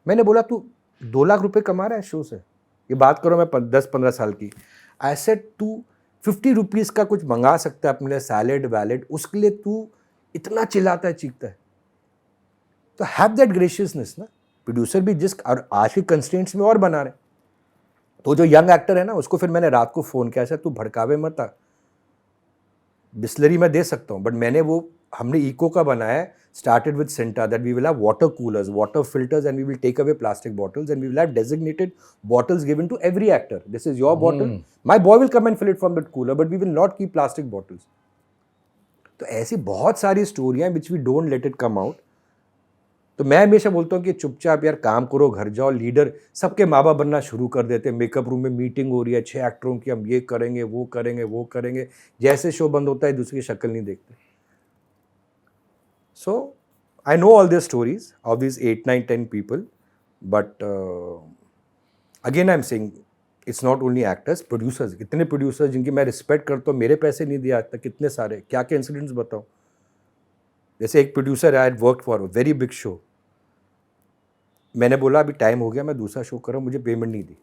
मैंने बोला तू 2 लाख रुपए कमा रहा है शो से, ये बात करो मैं 10-15 साल की, आई सेड तू 50 रुपीज़ का कुछ मंगा सकता है अपने लिए, सैलेड वैलेड, उसके लिए तू इतना चिल्लाता है चीखता है। तो हैव दैट ग्रेशियसनेस ना, प्रोड्यूसर भी जिस, और आज के कंस्ट्रेंट्स में और बना रहे। तो जो यंग एक्टर है ना, उसको फिर मैंने रात को फ़ोन किया, ऐसा तू भड़कावे मत आ, बिस्लरी मैं दे सकता हूँ, बट मैंने वो हमने इको का बनाया, started with Santa, that we will have water coolers, water filters, and we will take away plastic bottles and we will have designated bottles given to every actor, this is your bottle, my boy will come and fill it from that cooler, but we will not keep plastic bottles. तो ऐसी बहुत सारी स्टोरियाँ which we don't let it come out. तो मैं हमेशा बोलता हूँ कि चुपचाप यार काम करो, घर जाओ, लीडर सबके माँ बाप बनना शुरू कर देते हैं। मेकअप रूम में मीटिंग हो रही है 6 एक्टरों की, हम ये करेंगे वो करेंगे वो करेंगे, जैसे शो बंद होता है दूसरी की शक्ल नहीं देखते। So I know all this stories of this 8, 9, 10 people, but again I am saying it's not only actors, producers, कितने प्रोड्यूसर्स जिनकी मैं रिस्पेक्ट करता हूँ, मेरे पैसे नहीं दिए आज तक, कितने सारे, क्या क्या इंसिडेंट्स बताओ। जैसे एक producer I had worked for a very big show, मैंने बोला अभी टाइम हो गया, मैं दूसरा शो कर रहा हूँ, मुझे पेमेंट नहीं दी,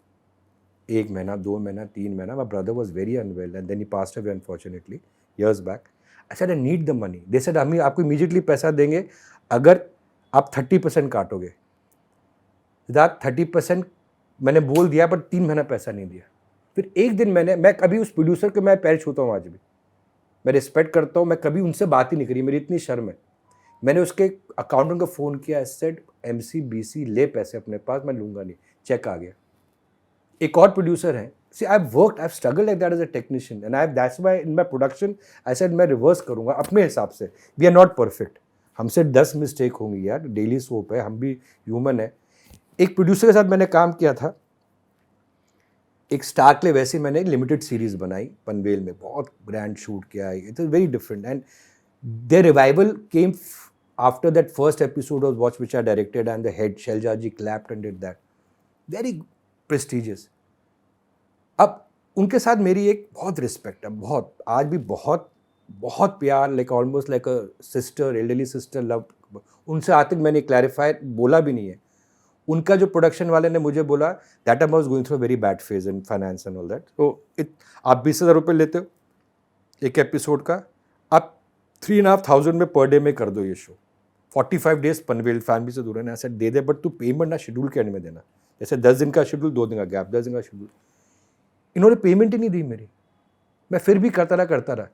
1 महीना 2 महीना 3 महीना। My brother was very unwell and then he passed away unfortunately years back. I said I need the money, they said हम आपको इमीडिएटली पैसा देंगे अगर आप 30% काटोगे। दैट 30% मैंने बोल दिया, बट 3 महीना पैसा नहीं दिया। फिर एक दिन मैं कभी उस प्रोड्यूसर के मैं पैर छूता हूँ आज भी, मैं रिस्पेक्ट करता हूँ, मैं कभी उनसे बात ही नहीं करी, मेरी इतनी शर्म है। मैंने उसके अकाउंटेंट को फ़ोन किया, सेड MC BC ले पैसे अपने पास, मैं लूँगा नहीं, चेक आ गया। एक और प्रोड्यूसर है, see I have worked, I have struggled like that as a technician and I have, that's why in my production I said मैं रिवर्स करूँगा अपने हिसाब से। वी आर नॉट परफेक्ट, हमसे 10 मिस्टेक होंगी यार, डेली सोप है, हम भी ह्यूमन है। एक प्रोड्यूसर के साथ मैंने काम किया था, एक स्टार के लिए वैसे मैंने एक लिमिटेड सीरीज़ बनाई पनवेल में, बहुत ग्रैंड शूट किया है, it is very different and their revival came after that first episode of Watch which I directed and the head Shailja ji clapped and did that, very prestigious। अब उनके साथ मेरी एक बहुत रिस्पेक्ट है, बहुत, आज भी बहुत बहुत प्यार, like almost like a sister, elderly sister love. उनसे आज तक मैंने क्लैरिफाई बोला भी नहीं है। उनका जो प्रोडक्शन वाले ने मुझे बोला that I was going through very bad phase in finance and all that, तो आप 20,000 रुपये लेते हो एक एपिसोड का, आप 3,500 में पर डे में कर दो ये शो, 45 डेज पनवेल, फैमिली से दूर है ना, ऐसे दे दे, बट तू पेमेंट ना शेड्यूल के एंड में देना, जैसे 10 दिन का शेड्यूल, 2 दिन का गैप, 10 दिन का शेड्यूल। इन्होंने पेमेंट ही नहीं दी मेरी, मैं फिर भी करता रहा,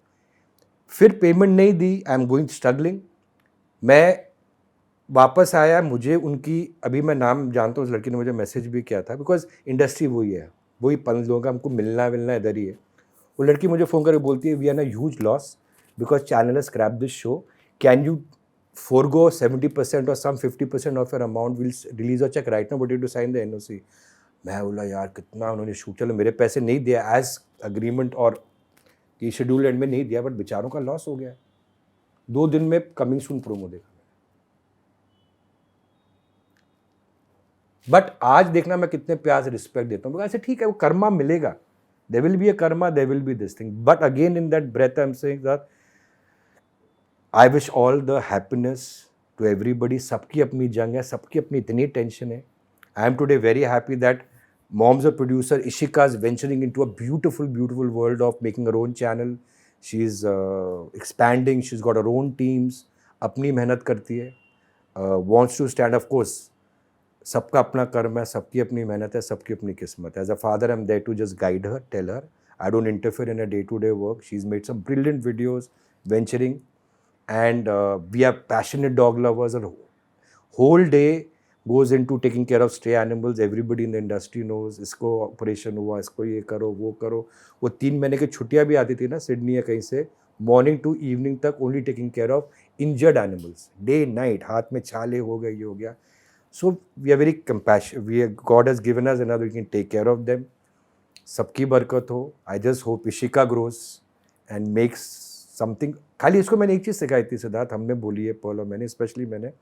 फिर पेमेंट नहीं दी, आई एम गोइंग स्ट्रगलिंग। मैं वापस आया, मुझे उनकी, अभी मैं नाम जानता हूँ, उस लड़की ने मुझे मैसेज भी किया था, बिकॉज इंडस्ट्री वही है, वही 5 लोगों का, हमको मिलना इधर ही है। वो लड़की मुझे फ़ोन करके बोलती है वी आर ना huge loss because channel has scrapped this show, can you forego 70% or some 50% of your amount, we'll release a check right now but you have to sign the NOC। मैं बोला यार कितना उन्होंने shoot, चलो मेरे पैसे नहीं दिया एज अग्रीमेंट और कि शेड्यूल एंड में नहीं दिया, बट बेचारों का लॉस हो गया। 2 दिन में कमिंग सून प्रोमो देखा। बट आज देखना मैं कितने प्यार से रिस्पेक्ट देता हूँ, ऐसे ठीक है, वो कर्मा मिलेगा, there will be a karma, there will be this thing, but again in that breath I am saying that I wish all the happiness to everybody. सबकी अपनी जंग है, सबकी अपनी इतनी टेंशन है। I am today very happy that mom's a producer, Ishika is venturing into a beautiful world of making her own channel. She's expanding, she's got her own teams, अपनी मेहनत करती है, wants to stand, of course, सबका अपना कर्म है, सबकी अपनी मेहनत है, सबकी अपनी किस्मत है. As a father, I'm there to just guide her, tell her. I don't interfere in her day-to-day work. She's made some brilliant videos, venturing, and we are passionate dog lovers. Our whole day goes into taking care of stray animals. Everybody in the industry knows, इसको operation हुआ, इसको ये करो, वो करो. वो 3 महीने की छुट्टियाँ भी आती थी ना सिडनी या कहीं से, मॉर्निंग टू इवनिंग तक only taking care of injured animals, day night. हाथ में छाले हो गए, ये हो गया. So we are very compassionate. God has given us another, we can take care of them. सबकी बरकत हो. I just hope Ishika grows and makes something. खाली इसको मैंने एक चीज़ सिखाई थी सिद्धार्थ, हमने बोली है पर्ल और मैंने, स्पेशली मैंने,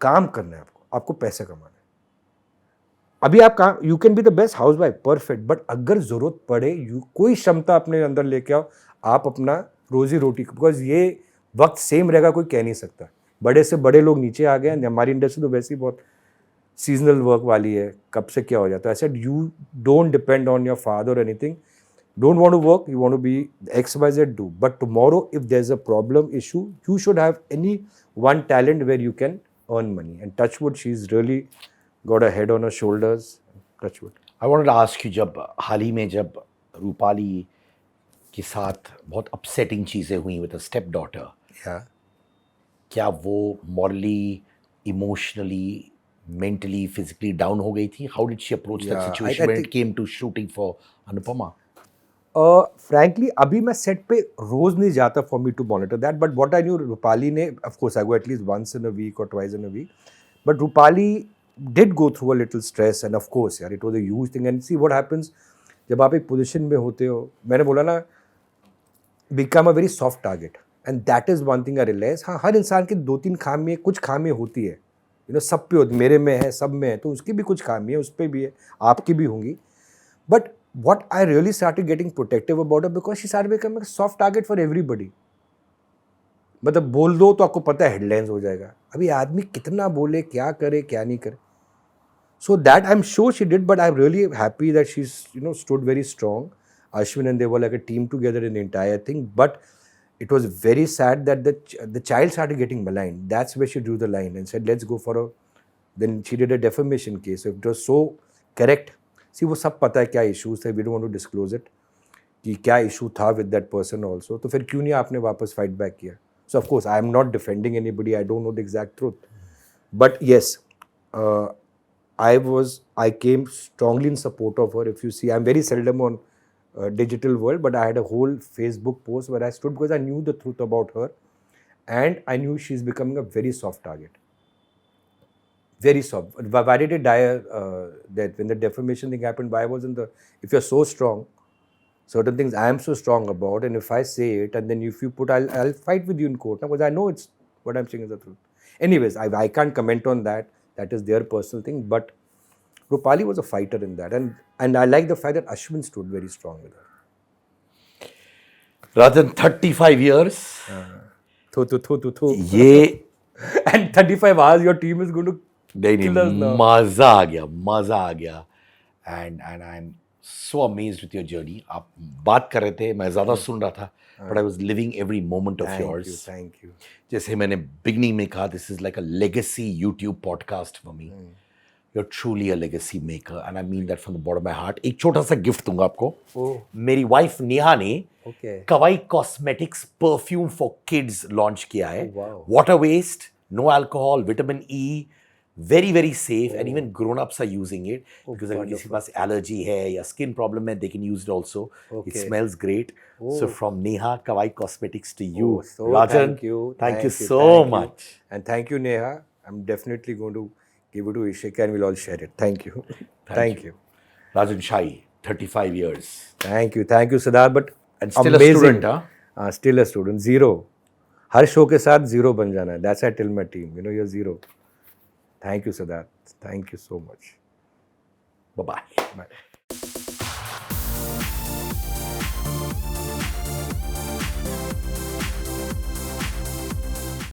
काम करना है आपको, आपको पैसे कमाना है. अभी आप काम, you can be the best house wife, perfect, but अगर ज़रूरत पड़े, कोई क्षमता अपने अंदर लेके आओ, आप अपना रोजी रोटी, बिकॉज ये वक्त सेम रहेगा कोई कह नहीं सकता. बड़े से बड़े लोग नीचे आ गए. हमारी इंडस्ट्री तो वैसे ही बहुत सीजनल वर्क वाली है, कब से क्या हो जाता है. I said you don't depend on your father और anything. Don't want to work, you want to be XYZ, do. But tomorrow, if there's a problem, issue, you should have any one talent where you can earn money. And touch wood, she's really got a head on her shoulders. Touch wood. I wanted to ask you, जब हाल ही में जब रूपाली के साथ बहुत upsetting चीज़ें हुई with a step daughter, Yeah. क्या वो morally, emotionally, mentally, physically down हो गई थी? How did she approach that Yeah, situation I when it think- came to shooting for Anupama? Frankly, अभी मैं सेट पे रोज नहीं जाता for me to monitor that. But what I knew, Rupali ने, of course, I go at least once in a week or twice in a week. But Rupali did go through a little stress, and of course, यार, it was a huge thing. And see what happens जब आप एक position में होते हो. मैंने बोला ना, become a very soft target, and that is one thing I realize. हाँ, हर इंसान की 2-3 खामियाँ, कुछ खामियाँ होती है, सब पे होती, मेरे में है, सब में है, तो उसकी भी कुछ खामियाँ उस पर भी है, आपकी भी होंगी. But what I really started getting protective about her, because she started becoming a soft target for everybody. मतलब बोल दो तो आपको पता है हेडलाइंस हो जाएगा. अभी आदमी कितना बोले, क्या करे, क्या नहीं करे. So that I'm sure she did, but I'm really happy that she's, stood very strong. Ashwin and they were like a team together in the entire thing. But it was very sad that the child started getting maligned. That's where she drew the line and said, let's go for a. Then she did a defamation case. So it was so correct. See, वो सब पता है क्या issues थे. We don't want to disclose it कि क्या issue था with that person also. तो फिर क्यों नहीं आपने वापस फाइट बैक किया. सो of course I am not defending anybody, I don't know the exact truth, but yes, I came strongly in support of her. If you see, I'm very seldom on digital world, but I had a whole Facebook post where I stood because I knew the truth about her, and I knew she's becoming a very soft target. Very soft. Why did it die? That when the defamation thing happened, why wasn't the? If you're so strong, certain things I am so strong about, and if I say it, and then if you put, I'll fight with you in court, because I know it's what I'm saying is the truth. Anyways, I can't comment on that. That is their personal thing. But Rupali was a fighter in that, and I like the fact that Ashwin stood very strong with her. Rather than 35 years, Thu. ये And 35 hours, your team is going to kill us now. मजा आ गया. And I'm so amazed with your journey. आप बात कर रहे थे, मैं ज़्यादा सुन रहा था, but I was living every moment of yours. Thank you. जैसे मैंने beginning में कहा, this is like a legacy YouTube podcast for me. You're truly a legacy maker, and I mean that from the bottom of my heart. एक छोटा सा gift दूंगा आपको. मेरी वाइफ नेहा ने Kawaii cosmetics perfume for kids launch किया है. Water based, no alcohol, vitamin E, very very safe, and even grown-ups are using it because अगर किसी के पास एलर्जी है या स्किन प्रॉब्लम है, they can use it also. It smells great. So from Neha Kawai Cosmetics to you, Rajan, thank you so much. And thank you, Neha. I'm definitely going to give it to Ishika and we'll all share it. Thank you. Thank you. Rajan Shai, 35 years. Thank you, Siddharth. But and still a student, हां? Still a student, zero. हर show के साथ zero बन जाना है। That's I tell my team, you know, you are zero. Thank you Siddharth, thank you so much. Bye bye. Bye.